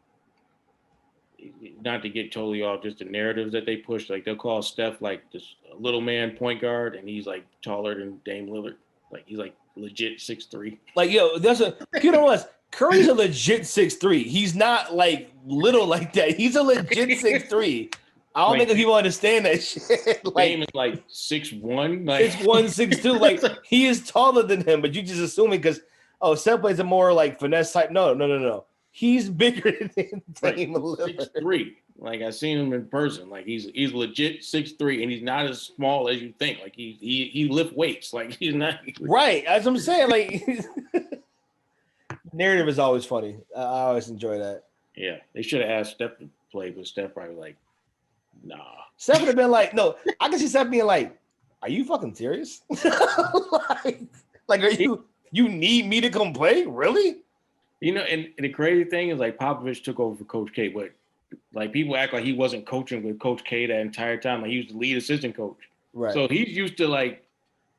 not to get totally off just the narratives that they push. Like they'll call Steph like this little man point guard, and he's like taller than Dame Lillard. Like he's like legit 6'3". Like, yo, that's a you know what? Curry's a legit 6'3". He's not like little like that. He's a legit 6'3". I don't Like, think people understand that shit. Dame Like is like 6'1". Like 6'1", 6'2". Like he is taller than him, but you just assuming because Steph plays a more like finesse type. No. He's bigger than Dame Lillard. 6'3". Like I seen him in person. Like he's legit 6'3", and he's not as small as you think. Like he lift weights. Like he's not Right, as I'm saying, like narrative is always funny. I always enjoy that. Yeah, they should have asked Steph to play, but Steph probably like, nah. Steph would have been like, no, I can see Steph being like, are you fucking serious? like, are you need me to come play? Really? You know, and the crazy thing is like Popovich took over for Coach K, but like people act like he wasn't coaching with Coach K that entire time. Like he was the lead assistant coach. Right. So he's used to like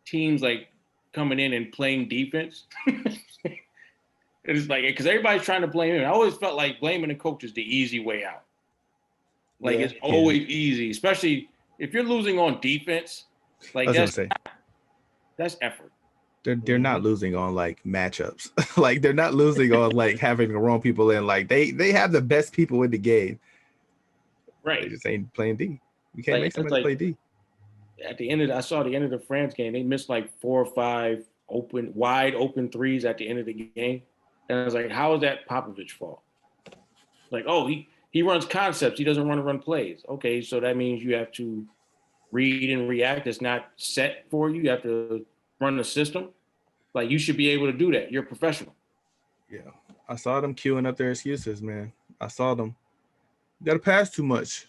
teams like coming in and playing defense. It's like because everybody's trying to blame him. I always felt like blaming the coach is the easy way out. Like it's always easy, especially if you're losing on defense. Like that's effort. They're not losing on like matchups. Like they're not losing on like having the wrong people in. Like they have the best people in the game. Right. They just ain't playing D. You can't make somebody play D. At the end of I saw the end of the France game, they missed like 4 or 5 wide open threes at the end of the game. And I was like, how is that Popovich's fault? Like, oh, he runs concepts. He doesn't run plays. Okay, so that means you have to read and react. It's not set for you. You have to run the system. Like, you should be able to do that. You're a professional. Yeah. I saw them queuing up their excuses, man. I saw them. You got to pass too much.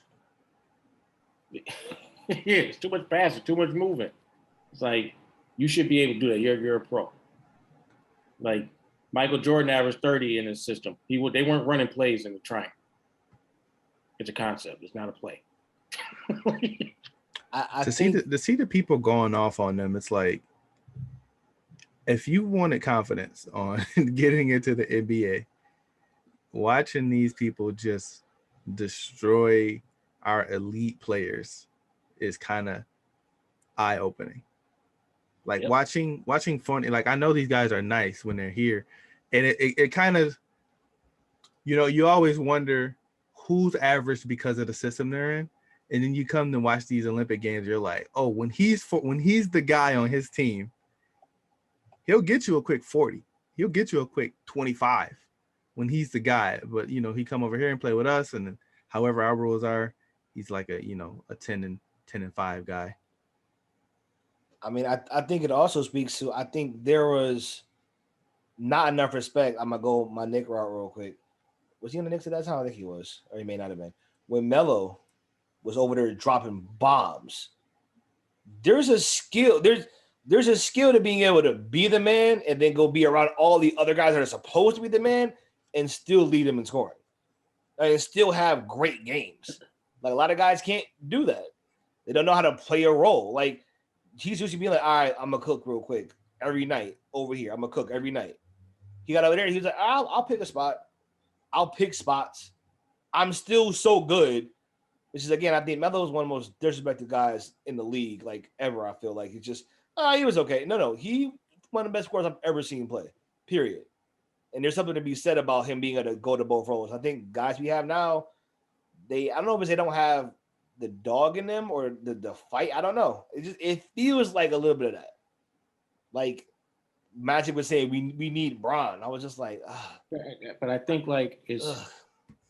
Yeah, it's too much passing, too much movement. It's like, you should be able to do that. You're a pro. Like, Michael Jordan averaged 30 in his system. They weren't running plays in the triangle. It's a concept. It's not a play. To see the people going off on them, it's like if you wanted confidence on getting into the NBA, watching these people just destroy our elite players is kind of eye-opening. Like watching funny, like I know these guys are nice when they're here, and it kind of, you know, you always wonder who's average because of the system they're in. And then you come to watch these Olympic games, you're like, oh, when he's the guy on his team, he'll get you a quick 40. He'll get you a quick 25 when he's the guy. But, you know, he come over here and play with us, and then however our rules are, he's like a 10 and 5 guy. I mean, I think it also speaks to, I think there was not enough respect. I'm going to go my Nick route real quick. Was he in the Knicks at that time? I think he was, or he may not have been. When Melo was over there dropping bombs. There's a skill. There's a skill to being able to be the man and then go be around all the other guys that are supposed to be the man and still lead them in scoring. And still have great games. Like a lot of guys can't do that. They don't know how to play a role. Like he's used to being like, all right, I'm gonna cook real quick every night over here. I'm gonna cook every night. He got over there. He was like, I'll pick a spot. I'll pick spots. I'm still so good. Which is, again, I think Melo is one of the most disrespected guys in the league, like, ever, I feel like. It's just, he was okay. No, he one of the best scorers I've ever seen play, period. And there's something to be said about him being able to go to both roles. I think guys we have now, I don't know if they don't have the dog in them or the fight. I don't know. It feels like a little bit of that. Like, Magic would say, we need Bron. I was just like, But I think, like, it's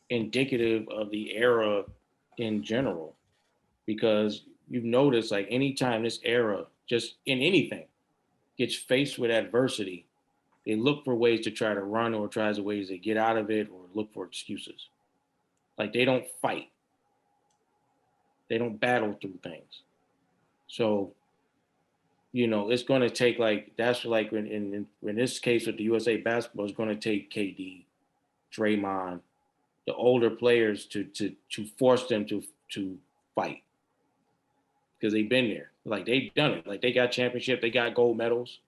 indicative of the era in general, because you've noticed like anytime this era just in anything gets faced with adversity, they look for ways to try to run or tries ways to get out of it or look for excuses. Like they don't fight. They don't battle through things. So, you know, it's going to take that's like in this case with the USA basketball, it's going to take KD, Draymond, the older players to force them to fight, because they've been there. Like they've done it. Like they got championship, they got gold medals.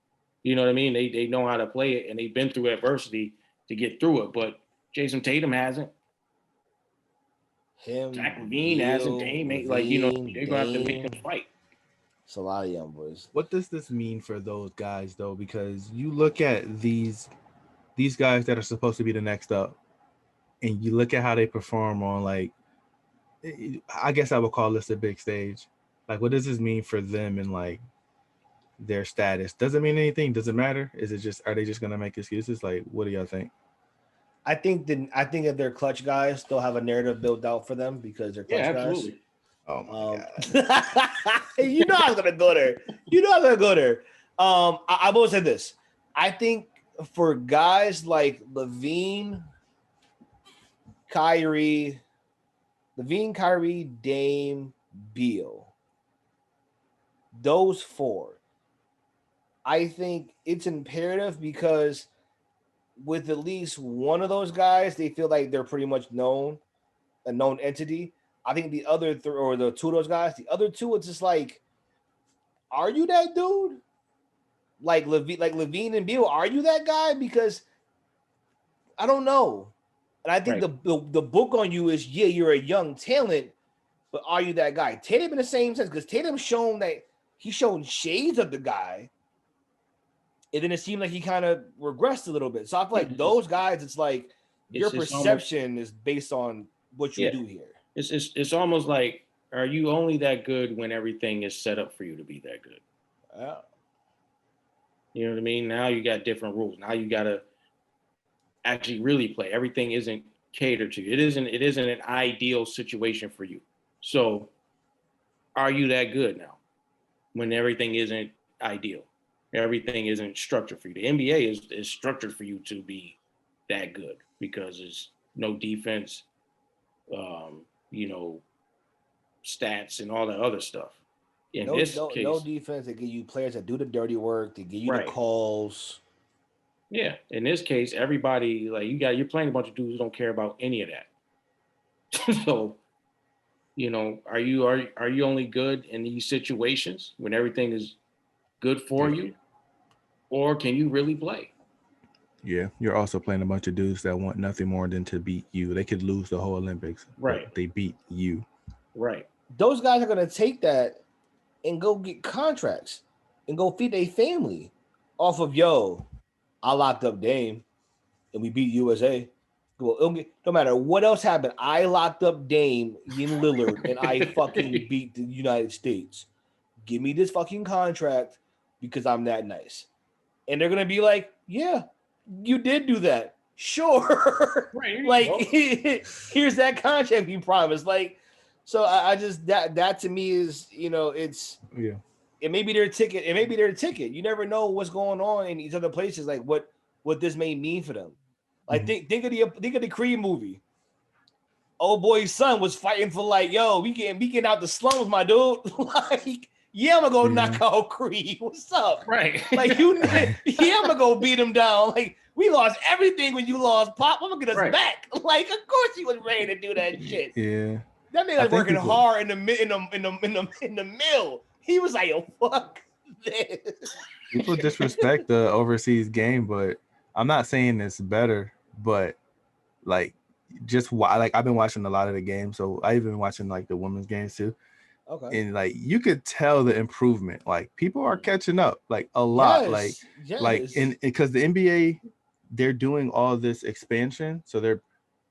You know what I mean? They know how to play it, and they've been through adversity to get through it. But Jason Tatum hasn't. Zach LaVine hasn't. Dame ain't. Like, you know, they're gonna have to make them fight. It's a lot of young boys. What does this mean for those guys though? Because you look at these guys that are supposed to be the next up, and you look at how they perform on, like, I guess I would call this a big stage. Like, what does this mean for them and like their status? Does it mean anything? Does it matter? Is it just, are they just gonna make excuses? Like, what do y'all think? I think if they're clutch guys, they'll have a narrative built out for them because they're clutch Yeah, guys. absolutely. Oh my God. You know I was gonna go there. I will say this. I think for guys like Levine, Kyrie, Dame, Beal, those four, I think it's imperative because with at least one of those guys, they feel like they're pretty much a known entity. I think the other the two of those guys, the other two, it's just like, are you that dude? Like Levine and Beal, are you that guy? Because I don't know. And I think the book on you is, yeah, you're a young talent, but are you that guy? Tatum in the same sense, because Tatum's shown that he's shown shades of the guy. And then it seemed like he kind of regressed a little bit. So I feel like those guys, it's like your perception is based on what you do here. It's almost like, are you only that good when everything is set up for you to be that good? Yeah. You know what I mean? Now you got different rules. Now you got to actually really play. Everything isn't catered to you. It isn't an ideal situation for you. So are you that good now when everything isn't ideal? Everything isn't structured for you. The NBA is structured for you to be that good because there's no defense, stats and all that other stuff. In this case, no defense. They give you players that do the dirty work. They give you the calls. Yeah, in this case, everybody, like, you're playing a bunch of dudes who don't care about any of that. So, are you only good in these situations when everything is good for you, or can you really play? Yeah, you're also playing a bunch of dudes that want nothing more than to beat you. They could lose the whole Olympics, but they beat you. Right. Those guys are going to take that and go get contracts and go feed their family off of, I locked up Dame and we beat USA. Well, no matter what else happened, I locked up Dame in Lillard and I fucking beat the United States. Give me this fucking contract because I'm that nice. And they're going to be like, yeah, you did do that. Sure. Right. Like, here's that contract you promised. Like, so I just, that to me is, it's, it may be their ticket. You never know what's going on in these other places. Like what this may mean for them. Like think of the Creed movie. Old boy's son was fighting for like, we getting out the slums, my dude. Like, I'm gonna go knock out Creed. What's up? Right. Like I'm gonna go beat him down. Like we lost everything when you lost Pop. I'm gonna get us back. Like of course he was ready to do that shit. Yeah. That man was working hard in the mill. He was like, fuck this. People disrespect the overseas game, but I'm not saying it's better, but like I've been watching a lot of the games, so I've been watching like the women's games too. Okay. And like you could tell the improvement. Like people are catching up like a lot. Like because the NBA, they're doing all this expansion, so they're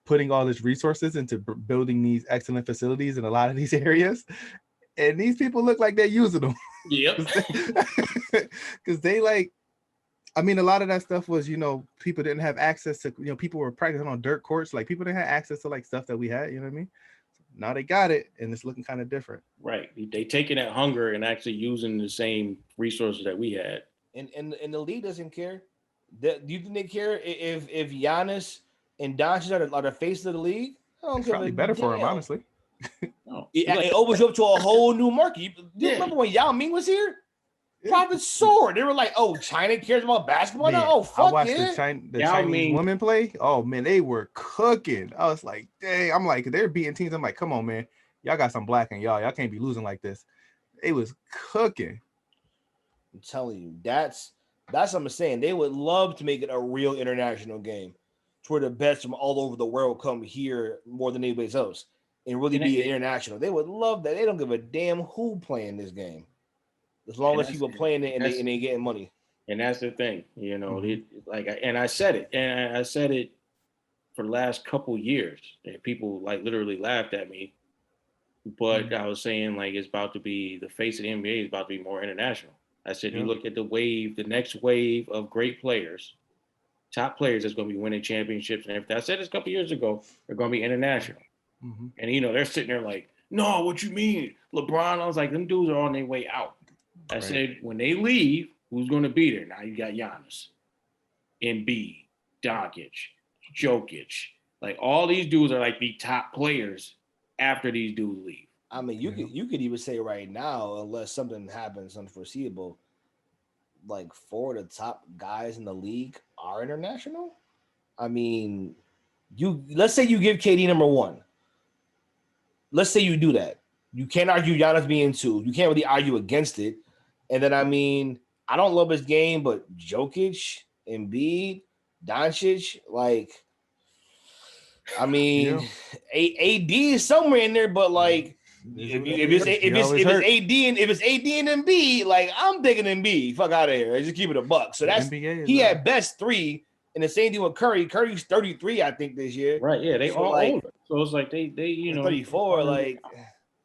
putting all this resources into building these excellent facilities in a lot of these areas. And these people look like they're using them. Yep. Because they like, I mean, a lot of that stuff was, people didn't have access to, people were practicing on dirt courts. Like people didn't have access to like stuff that we had, you know what I mean? Now they got it and it's looking kind of different. Right. They taking that hunger and actually using the same resources that we had. And the league doesn't care. Do you think they care if Giannis and Doncic are the face of the league? I don't it's probably better for him, honestly. No. It opens you up to a whole new market. You remember when Yao Ming was here? Profits soared. They were like, "Oh, China cares about basketball now." Oh, fuck, I watched the Chinese women play. Oh man, they were cooking. I was like, dang. I'm like, they're beating teams. I'm like, come on, man, y'all got some black in y'all. Y'all can't be losing like this. It was cooking. I'm telling you, that's what I'm saying. They would love to make it a real international game, to where the best from all over the world come here more than anybody else, and really be international. They would love that. They don't give a damn who playing this game. As long And as that's- people playing it and that's- they getting money. And that's the thing, you know. Mhm. And I said it, and I said it for the last couple years, and people like literally laughed at me. But I was saying like it's about to be the face of the NBA is about to be more international. I said you Yeah. look at the wave, the next wave of great players, top players that's going to be winning championships and everything. I said this a couple years ago. They're going to be international, Mhm. and you know they're sitting there like, no, what you mean, LeBron? I was like, them dudes are on their way out. I Right. said when they leave, who's going to be there? Now you got Giannis, Embiid, Doncic, Jokic. Like all these dudes are like the top players after these dudes leave. I mean, you could even say right now, unless something happens unforeseeable, like 4 of the top guys in the league are international. I mean, let's say you give KD number 1. Let's say you do that. You can't argue Giannis being 2. You can't really argue against it. And then I mean, I don't love his game, but Jokic, Embiid, Doncic, like, I mean, AD is somewhere in there, but like, if it's AD and Embiid, like I'm thinking Embiid, fuck out of here. I just keep it a buck. So that's he had best 3, and the same thing with Curry. Curry's 33, I think, this year. Right? Yeah, they So, all like, older. So it's like they you know 34, like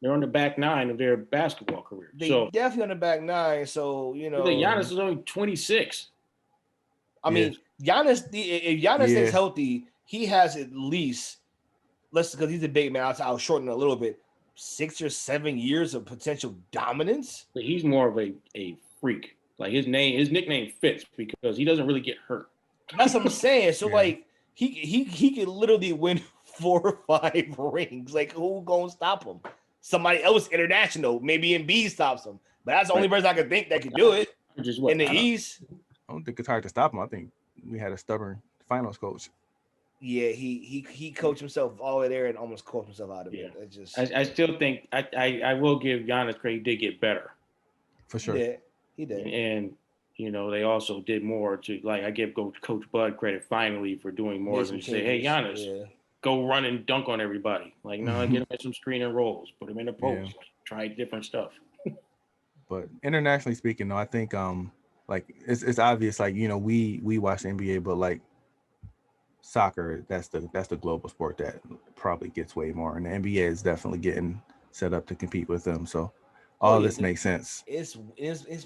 they're on the back 9 of their basketball career. they So definitely on the back 9. So you know, Giannis is only 26. I mean, Giannis. If Giannis stays healthy, he has at least because he's a big man. I'll shorten it a little bit. 6 or 7 years of potential dominance. But he's more of a freak. Like his nickname fits because he doesn't really get hurt. That's what I'm saying. So like he could literally win 4 or 5 rings. Like who gonna stop him? Somebody else international. Maybe Embiid stops him. But that's the only person I could think that could do it in the East. I don't think it's hard to stop him. I think we had a stubborn finals coach. Yeah, he coached himself all the way there and almost coached himself out of it. It's just I still think I will give Giannis credit. He did get better for sure. Yeah, he did. And you know they also did more to like I give Coach Bud credit finally for doing more than say, hey Giannis, go run and dunk on everybody. Like no, get him at some screen and rolls, put him in the post, try different stuff. But internationally speaking, though, I think like it's obvious. Like you know we watch the NBA, but like soccer, that's the global sport that probably gets way more, and the NBA is definitely getting set up to compete with them. So all this makes sense. It's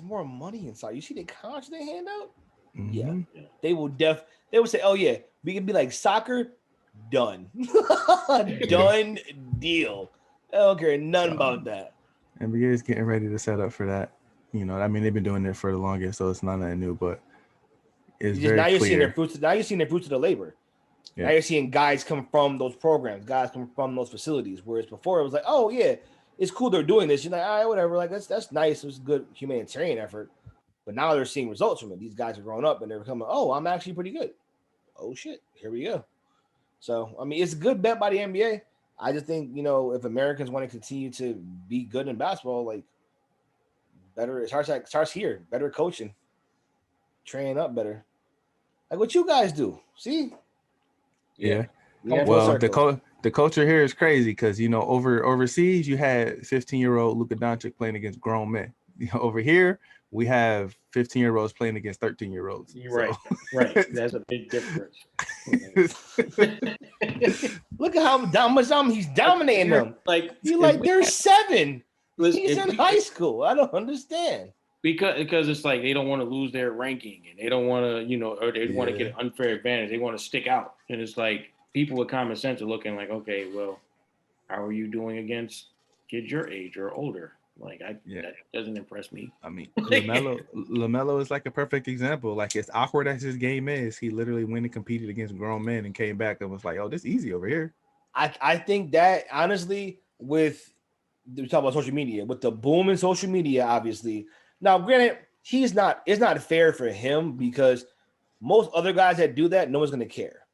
more money inside. You see the contract they hand out? Mm-hmm. Yeah, they will say, oh yeah, we can be like soccer, done, done deal. I don't care nothing about that. NBA is getting ready to set up for that. You know, I mean, they've been doing it for the longest, so it's not nothing new, but it's very now you're clear. seeing their fruits. Now you're seeing their fruits of the labor. Yeah. Now you're seeing guys come from those programs, guys come from those facilities. Whereas before it was like, oh yeah, it's cool they're doing this. You're like, all right, whatever. Like that's nice. It was a good humanitarian effort. But now they're seeing results from it. These guys are growing up and they're becoming, oh, I'm actually pretty good. Oh shit, here we go. So I mean, it's a good bet by the NBA. I just think, you know, if Americans want to continue to be good in basketball, like better, it starts here. Better coaching, train up better. Like what you guys do. See? Yeah. Well, the culture here is crazy because, you know, overseas you had 15-year-old Luka Doncic playing against grown men. You know, over here we have 15-year-olds playing against 13-year-olds. Right, right. That's a big difference. Look at how much he's dominating them. Like they're 7. Listen, he's in high school. I don't understand. Because it's like they don't want to lose their ranking and they don't want to, you know, or they want to get an unfair advantage. They want to stick out. And it's like people with common sense are looking like, okay, well, how are you doing against kids your age or older? Like that doesn't impress me. I mean, LaMelo is like a perfect example. Like as awkward as his game is, he literally went and competed against grown men and came back and was like, "Oh, this is easy over here." I think that honestly, with we talk about social media, with the boom in social media, obviously. Now, granted, it's not fair for him because most other guys that do that, no one's gonna care.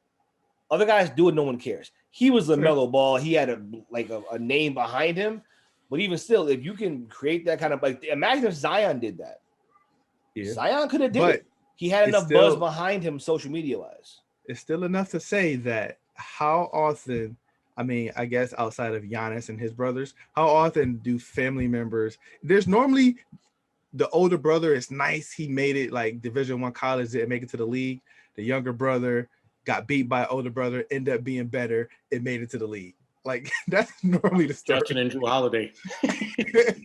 Other guys do it, no one cares. He was LaMelo Ball. He had a name behind him. But even still, if you can create that kind of like, imagine if Zion did that. Yeah. Zion could have did it. He had enough buzz behind him, social media wise. It's still enough to say that how often, I mean, I guess outside of Giannis and his brothers, how often do family members? There's normally the older brother is nice. He made it like Division I college, didn't make it to the league. The younger brother got beat by older brother, ended up being better, it made it to the league. Like that's normally the story. Justin and Drew Holiday. That's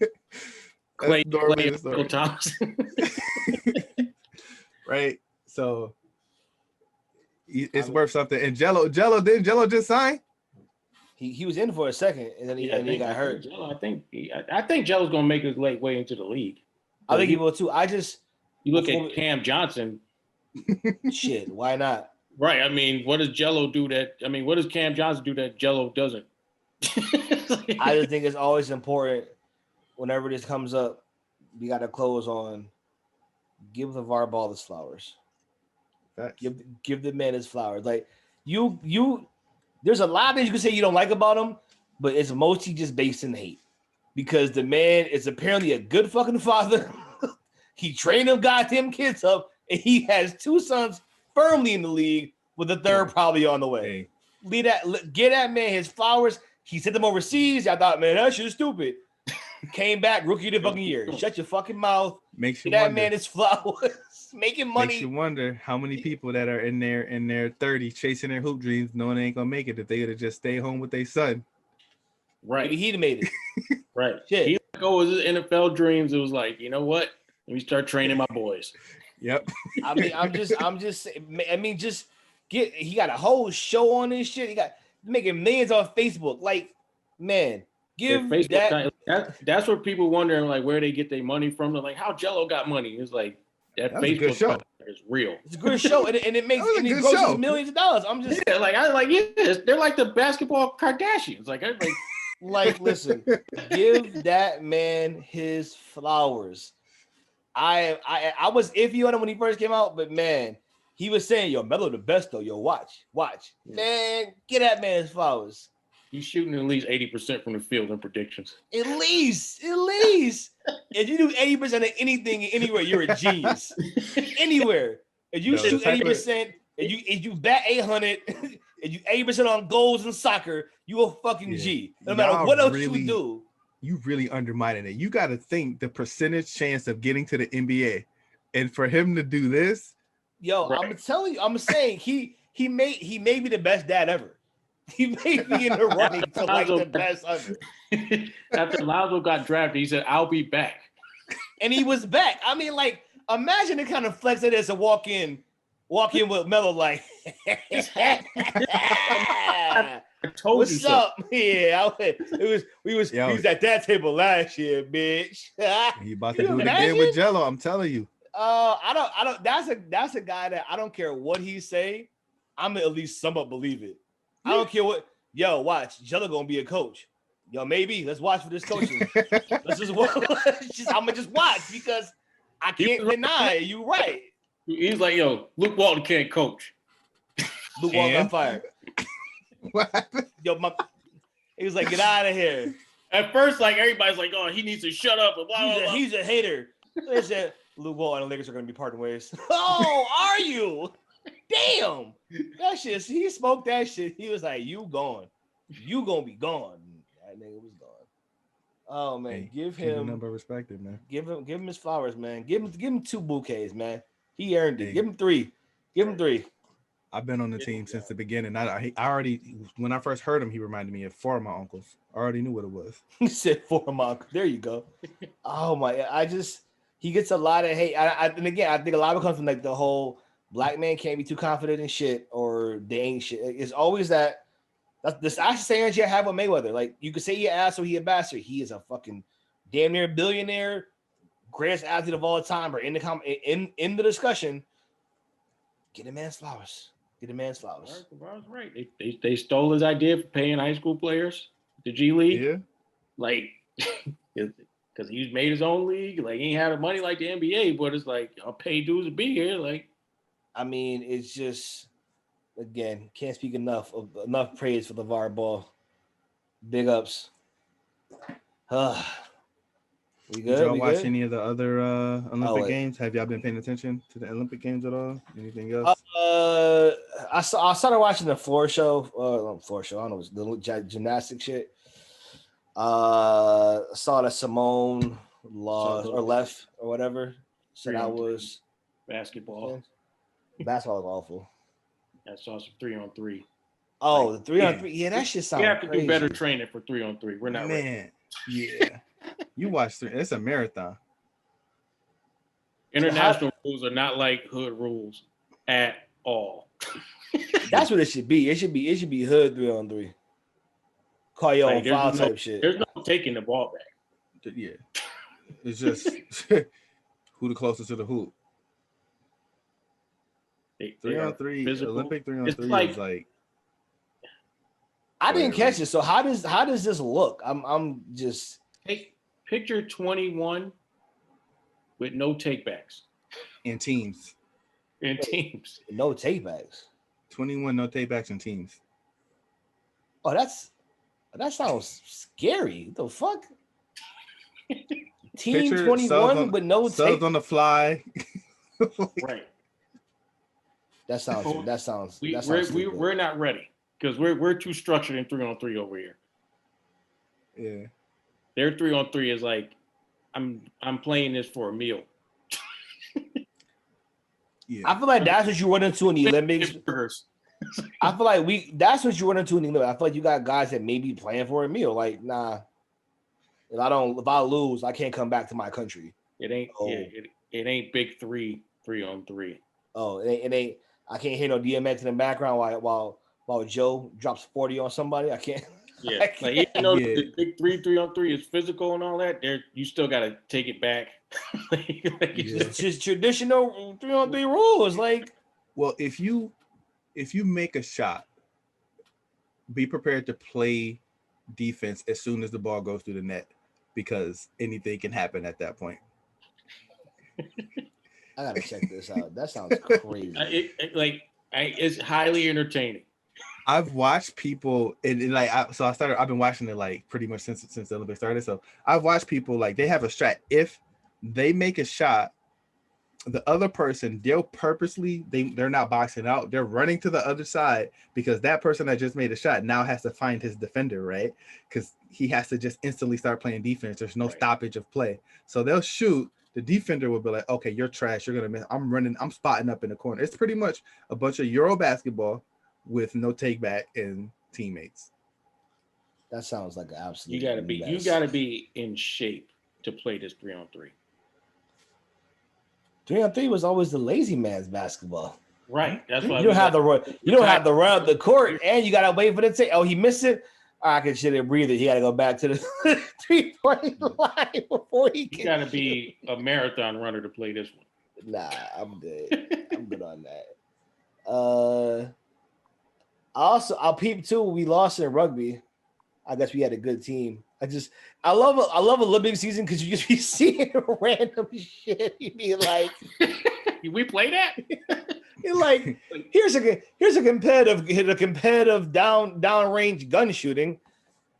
Clay normally the story. Thompson. Right? So it's worth something. And Jello just sign? He was in for a second, and then he got hurt. I think Jello's gonna make his way into the league. I think he will too. You look at Cam Johnson. Shit, why not? Right. I mean, what does Cam Johnson do that Jello doesn't? I just think it's always important whenever this comes up, we got to close on give LeVar Ball his flowers. Facts. Give the man his flowers. Like you there's a lot of things you can say you don't like about him, but it's mostly just based in hate. Because the man is apparently a good fucking father. He trained them goddamn kids up, and he has 2 sons firmly in the league, with the third probably on the way. Get that man his flowers. He sent them overseas. I thought, man, that shit is stupid. Came back, rookie of the fucking year. Shut your fucking mouth. Makes you Get that wonder. man his flowers. Making money. Makes you wonder how many people that are in their 30s chasing their hoop dreams, knowing they ain't gonna make it, if they would have just stayed home with their son. Right. Maybe he'd have made it. Right. Shit. He let go of his NFL dreams. It was like, you know what? Let me start training my boys. Yep. I mean, I'm just he got a whole show on this shit. He got making millions on Facebook. Like, man, give Facebook that's what people wondering, like, where they get their money from. They're like, how Jello got money? It's like that Facebook show is real. It's a good show, and it makes it grosses millions of dollars. I'm just they're like the basketball Kardashians. Like listen, give that man his flowers. I was iffy on him when he first came out, but man, he was saying, yo, Melo the best though. Yo, watch. Man, get that man his flowers. He's shooting at least 80% from the field in predictions. At least. If you do 80% of anything anywhere, you're a genius. Anywhere. If you shoot 80%, if you bat 800, if you 80% on goals in soccer, you a fucking G. No matter what else you do. You really undermining it. You got to think the percentage chance of getting to the NBA, and for him to do this. Yo, right. I'm telling you, I'm saying he may be the best dad ever. He may be in the running to like the best ever. After Lonzo got drafted, he said, "I'll be back," and he was back. I mean, like, imagine the kind of flex it is to walk in with Melo like. I told What's you so. up? Yeah, we was at that table last year, bitch. He about to do it again with Jello. I'm telling you. I don't. That's a guy that I don't care what he say. I'm gonna at least somewhat believe it. I don't care what. Yo, watch Jello gonna be a coach. Yo, maybe let's watch for this coaching. Let's just watch. I'm gonna just watch because I can't deny it. You right. He's like, yo, Luke Walton can't coach. Luke Walton got fired. What happened? Yo, he was like, get out of here. At first, like, everybody's like, oh, he needs to shut up. And blah, blah, blah. He's a hater. They said Luke Walton and the Lakers are going to be parting ways. Oh, are you? Damn. That shit, he smoked that shit. He was like, you gone. You going to be gone. That nigga was gone. Oh, man. Hey, give him number respected, man. Give him his flowers, man. Give him 2 bouquets, man. He earned it. Give him 3. Give him 3. I've been on the team since the beginning. I already, when I first heard him, he reminded me of 4 of my uncles. I already knew what it was. He said 4 of my uncles. There you go. Oh my! He gets a lot of hate. And again, I think a lot of it comes from like the whole black man can't be too confident in shit or they ain't shit. It's always that's the same energy I have with Mayweather. Like you could say he an ass or he a bastard. He is a fucking damn near billionaire, greatest athlete of all time. Or in the discussion, get a man's flowers. Get a man's flowers. That's right. They stole his idea for paying high school players, the G League. Yeah. Like, because he's made his own league. Like, he ain't had the money like the NBA, but it's like, I'll pay dudes to be here. Like, I mean, it's just, again, can't speak enough praise for LeVar Ball. Big ups. We good? Did y'all watch good? any of the other Olympic games? Have y'all been paying attention to the Olympic games at all? Anything else? I started watching the floor show. Floor show. I don't know. It was the gymnastic shit. Saw the Simone lost So or left or whatever. So that 3-on-3. was basketball. basketball was awful. I saw some 3-on-3. Oh, Like, the 3-on-3. Yeah, that shit We sounds have to crazy. do better training for 3-on-3. We're not ready. Man, yeah. You watch three. It's a marathon. International rules are not like hood rules at all. That's what it should be. It should be hood 3-on-3. Call your own Like, foul there's no- type shit. There's no taking the ball back. Yeah. It's just who the closest to the hoop. They 3-on-3, physical. Olympic It's 3-on-3 is like I didn't Go ahead, catch it. So how does this look? I'm just Hey, picture 21 with no takebacks in teams. in teams. no takebacks. 21 no takebacks in teams. Oh, that sounds scary. The fuck? Team Picture 21 with no subs take. on the fly. Right. That sounds stupid. We're not ready because we're too structured in 3-on-3 over here. Yeah. Their 3-on-3 is like, I'm playing this for a meal. Yeah. I feel like that's what you run into in the Olympics. Burgers. I feel like that's what you run into in the Olympics. I feel like you got guys that may be playing for a meal. Like, nah, if I lose, I can't come back to my country. It ain't. Oh. Yeah, it ain't big 3-on-3. Oh, it ain't. I can't hear no DMX in the background while Joe drops 40 on somebody. I can't. Yeah, like even though Yeah. the big 3-on-3 is physical and all that, you still got to take it back. It's just traditional 3-on-3 rules. Like, Well, if you make a shot, be prepared to play defense as soon as the ball goes through the net, because anything can happen at that point. I gotta check this out. That sounds crazy. It's highly entertaining. I've watched people and I've been watching it like pretty much since the Olympics started. So I've watched people like they have a strat. If they make a shot, the other person, they'll purposely, they're not boxing out, they're running to the other side because that person that just made a shot now has to find his defender, right? Because he has to just instantly start playing defense. There's no stoppage of play. So they'll shoot. The defender will be like, okay, you're trash. You're gonna miss. I'm spotting up in the corner. It's pretty much a bunch of Euro basketball with no take back and teammates. That sounds like an absolute. You gotta be in shape to play this 3-on-3. 3-on-3 was always the lazy man's basketball. Right. That's why You don't have to run. You don't have to run up the court, and you gotta wait for the take. Oh, he missed it. I can shit and breathe it. He gotta go back to the 3-point line before he can. You gotta be a marathon runner to play this one. Nah, I'm good. I'm good on that. I'll peep too. We lost in rugby. I guess we had a good team. I love Olympic season because you just be seeing random shit. You be like, we play that? you're like, here's a competitive downrange gun shooting.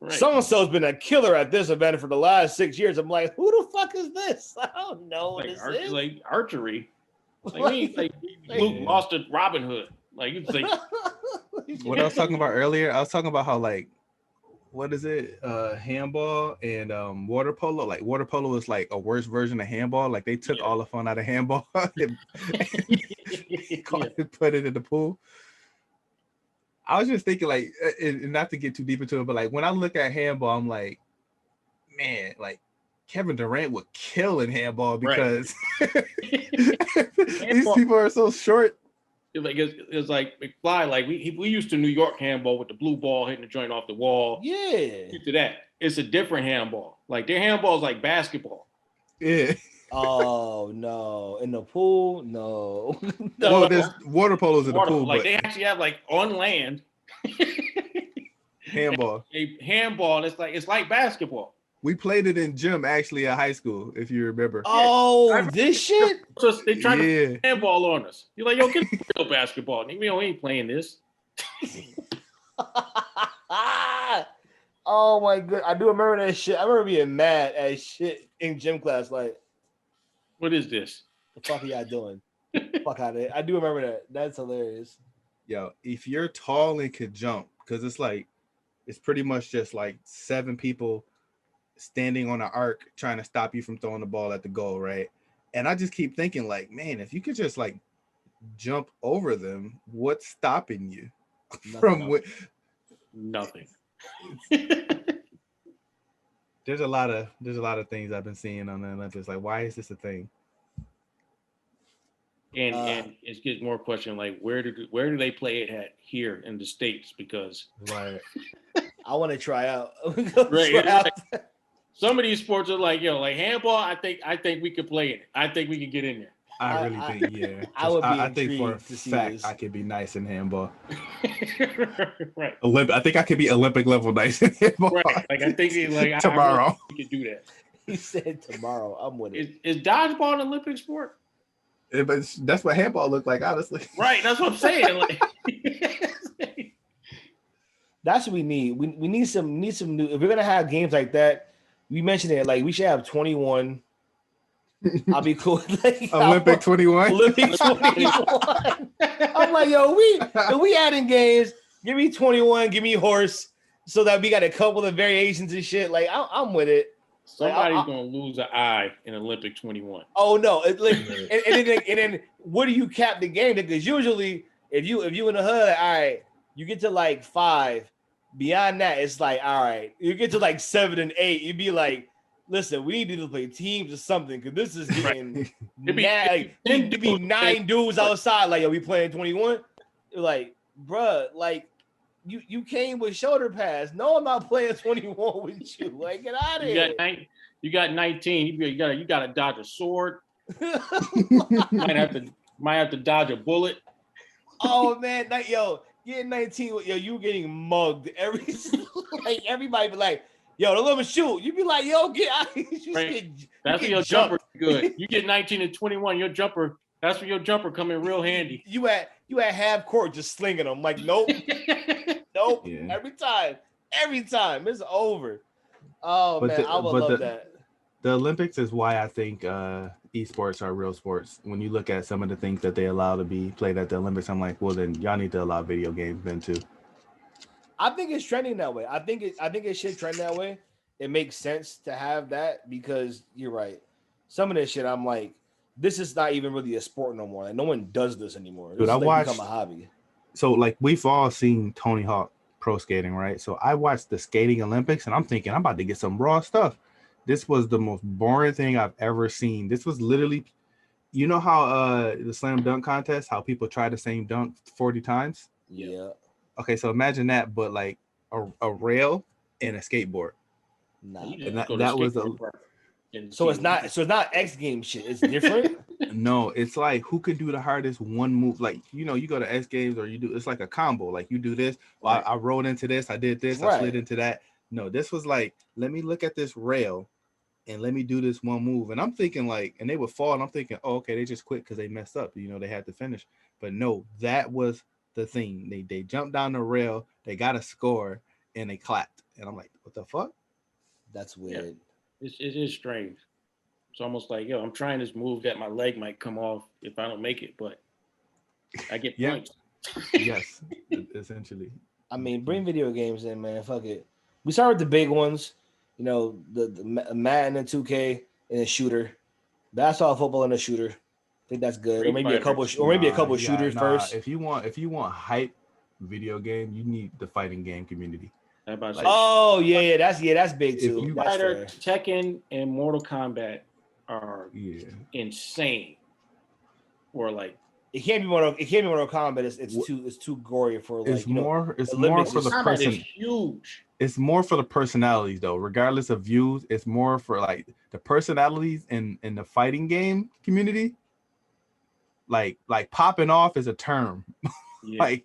Right. So-and-so's been a killer at this event for the last 6 years. I'm like, who the fuck is this? I don't know what this is. Like archery. Luke lost to Robin Hood. Like it's like What I was talking about earlier, I was talking about how like, what is it? Handball and water polo. Like water polo is like a worse version of handball. Like they took all the fun out of handball and put it in the pool. I was just thinking like, and not to get too deep into it, but like when I look at handball, I'm like, man, like Kevin Durant would kill in handball because these people are so short. It's like McFly. Like we used to New York handball with the blue ball hitting the joint off the wall. Yeah. To that, it's a different handball. Like their handball is like basketball. Yeah. Oh no! In the pool, no. No. Well, there's water polos in the pool, like but they actually have like on land handball. A handball. It's like basketball. We played it in gym actually at high school, if you remember. Oh, this shit. So they try to put handball on us. You're like, yo, get real basketball. We ain't playing this. Oh my god, I do remember that shit. I remember being mad at shit in gym class. Like, what is this? The fuck are y'all doing? Fuck out of it. I do remember that. That's hilarious. Yo, if you're tall and could jump, because it's pretty much just like 7 people standing on an arc trying to stop you from throwing the ball at the goal, right? And I just keep thinking, like, man, if you could just like jump over them, what's stopping you from Nothing. There's a lot of things I've been seeing on the Olympics. Like, why is this a thing? And it's getting more question like where do they play it at here in the States? Because Right. I want to try out. Right. Some of these sports are like, like handball. I think we could play it. I think we could get in there. I really think, yeah. I think for a to see fact this. I could be nice in handball. Right. I think I could be Olympic level nice in handball. Right. Like I think tomorrow I really we could do that. He said tomorrow. I'm with it. Is dodgeball an Olympic sport? Yeah, but that's what handball looked like, honestly. Right. That's what I'm saying. Like, that's what we need. We need some new. If we're gonna have games like that, we mentioned it. Like we should have 21. I'll be cool. Like, Olympic 21. Olympic 21. I'm like, yo, we adding games. Give me 21. Give me horse, so that we got a couple of variations and shit. Like I'm with it. Somebody's gonna lose an eye in Olympic 21. Oh no! And then what do you cap the game? Because usually, if you in the hood, all right, you get to like 5. Beyond that, it's like all right, you get to like 7 and 8. You'd be like, listen, we need to play teams or something because this is getting mad. It'd be 9 dudes outside. Like, yo, we playing 21. Like, bruh, like. You came with shoulder pads. No, I'm not playing 21 with you. Like, get out of here. You got 19. You got to dodge a sword. might have to dodge a bullet. Oh man, getting 19. Yo, you getting mugged like everybody be like, yo, don't let me shoot. You be like, yo, get out. That's where your jumper good. You get 19 and 21. Your jumper. That's where your jumper come in real handy. You at half court just slinging them. Like, nope. Nope. Yeah. Every time it's over. Oh man, I would love that. The Olympics is why I think esports are real sports. When you look at some of the things that they allow to be played at the Olympics, I'm like, well, then y'all need to allow video games then too. I think it's trending that way. I think it should trend that way. It makes sense to have that because you're right. Some of this shit, I'm like, this is not even really a sport no more. Like, no one does this anymore. This Dude, become a hobby. So like we've all seen Tony Hawk Pro Skating, right? So I watched the skating Olympics and I'm thinking I'm about to get some raw stuff. This was the most boring thing I've ever seen. This was literally, you know how the slam dunk contest, how people try the same dunk 40 times? Yeah. Okay, so imagine that, but like a rail and a skateboard. Nah. And that was So it's not X Games shit. It's different. No, it's like who could do the hardest one move. Like, you go to X Games or it's like a combo. Like you do this. Right. I rolled into this. I did this. Right. I slid into that. No, this was like, let me look at this rail and let me do this one move. And I'm thinking like, and they would fall. And I'm thinking, oh, okay, they just quit because they messed up. They had to finish. But no, that was the thing. They jumped down the rail. They got a score and they clapped. And I'm like, what the fuck? That's weird. Yeah. It is strange. It's almost like, I'm trying this move that my leg might come off if I don't make it, but I get points. Yes, essentially. I mean, bring video games in, man. Fuck it. We start with the big ones, the Madden and 2K and a shooter, basketball, football, and a shooter. I think that's good. Or maybe a couple shooters first. If you want hype video game, you need the fighting game community. That's big too. Fighter, Tekken, and Mortal Kombat are insane. Or like it can't be Mortal Kombat. It's too gory for like. It's more for the person. Huge. It's more for the personalities though. Regardless of views, it's more for like the personalities in the fighting game community. Like popping off is a term. Yeah.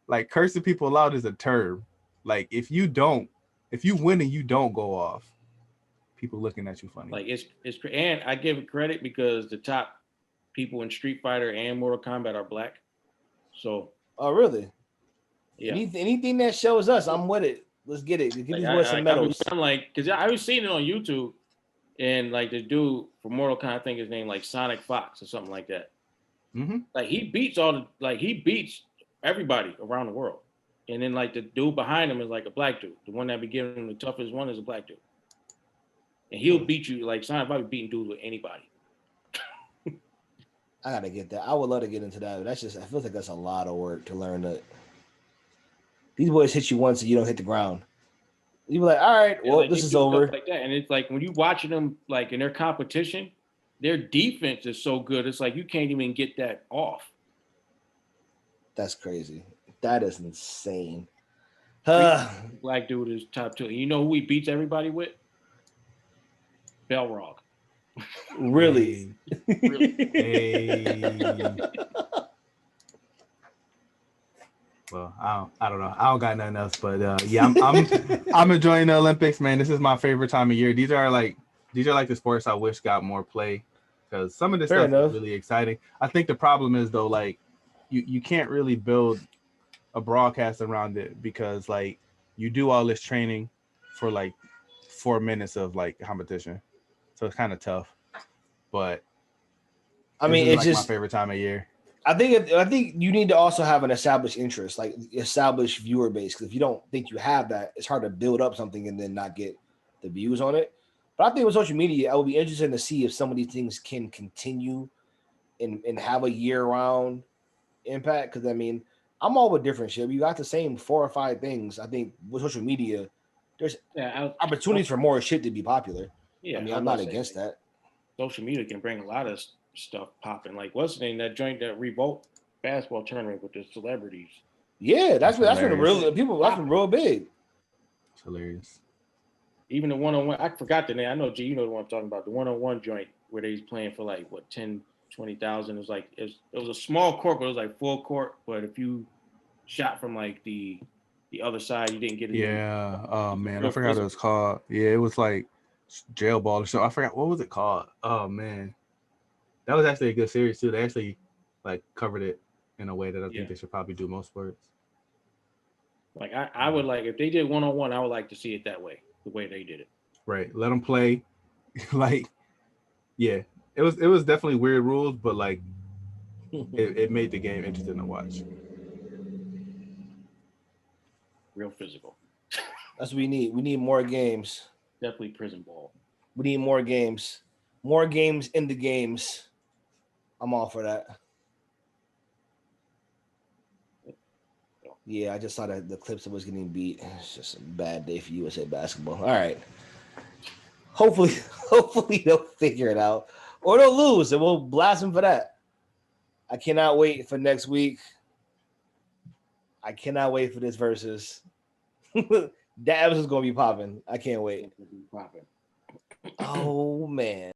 like cursing people out is a term. Like if you win and you don't go off, people looking at you funny. Like it's and I give it credit because the top people in Street Fighter and Mortal Kombat are black. So. Oh really? Yeah. Anything that shows us, I'm with it. Let's get it. Give these boys some medals. I'm like, because I was seeing it on YouTube, and like the dude for Mortal Kombat, I think his name like Sonic Fox or something like that. Mm-hmm. Like he beats everybody around the world. And then like the dude behind him is like a black dude. The one that be giving him the toughest one is a black dude. and he'll beat you. Like Sean probably beating dudes with anybody. I gotta get that. I would love to get into that. But that's just, I feel like that's a lot of work to learn that. These boys hit you once and you don't hit the ground. You be like, all right, Yeah, well, like, this they is do stuff over. like that. And it's like when you watching them like in their competition, their defense is so good. It's like you can't even get that off. That's crazy. That is insane. Black dude is top 2. You know who he beats everybody with? Belrog. Really? Really. Hey. Well, I don't know. I don't got nothing else, but yeah, I'm enjoying the Olympics, man. This is my favorite time of year. These are like the sports I wish got more play, because some of this Fair stuff enough. is really exciting. I think the problem is though, like you can't really build a broadcast around it, because like you do all this training for like 4 minutes of like competition, so it's kind of tough. But I mean, this is it's like just my favorite time of year. I think you need to also have an established interest, like established viewer base. Because if you don't think you have that, it's hard to build up something and then not get the views on it. But I think with social media, I would be interested to see if some of these things can continue and have a year-round impact. Because I mean, I'm all with different shit. You got the same 4 or 5 things. I think with social media, there's opportunities for more shit to be popular. Yeah, I mean, I'm not against that. Social media can bring a lot of stuff popping. Like what's the name, that joint, that Revolt basketball tournament with the celebrities. Yeah, that's been hilarious. real people. That's been real big. It's hilarious. Even the one-on-one, I forgot the name. I know, G, you know the one I'm talking about. The one-on-one joint where they was playing for like what 10, 20,000. It was like it was a small court, but it was like full court. But if you shot from like the other side, you didn't get it. Yeah. Oh man, I forgot what it was called. Yeah, it was like jail ball or something. I forgot what was it called. Oh man, that was actually a good series too. They actually like covered it in a way that I think they should probably do most sports. Like I would like, if they did one-on-one, I would like to see it that way, the way they did it. Right. Let them play. Like, yeah, it was definitely weird rules, but like it made the game interesting to watch. Real physical. That's what we need. We need more games. Definitely prison ball. We need more games. More games in the games. I'm all for that. Yeah, I just saw that the clips of us getting beat. It's just a bad day for USA basketball. All right. Hopefully they'll figure it out. Or they'll lose, and we'll blast them for that. I cannot wait for next week. I cannot wait for this versus. That episode's gonna be popping. I can't wait. Oh man.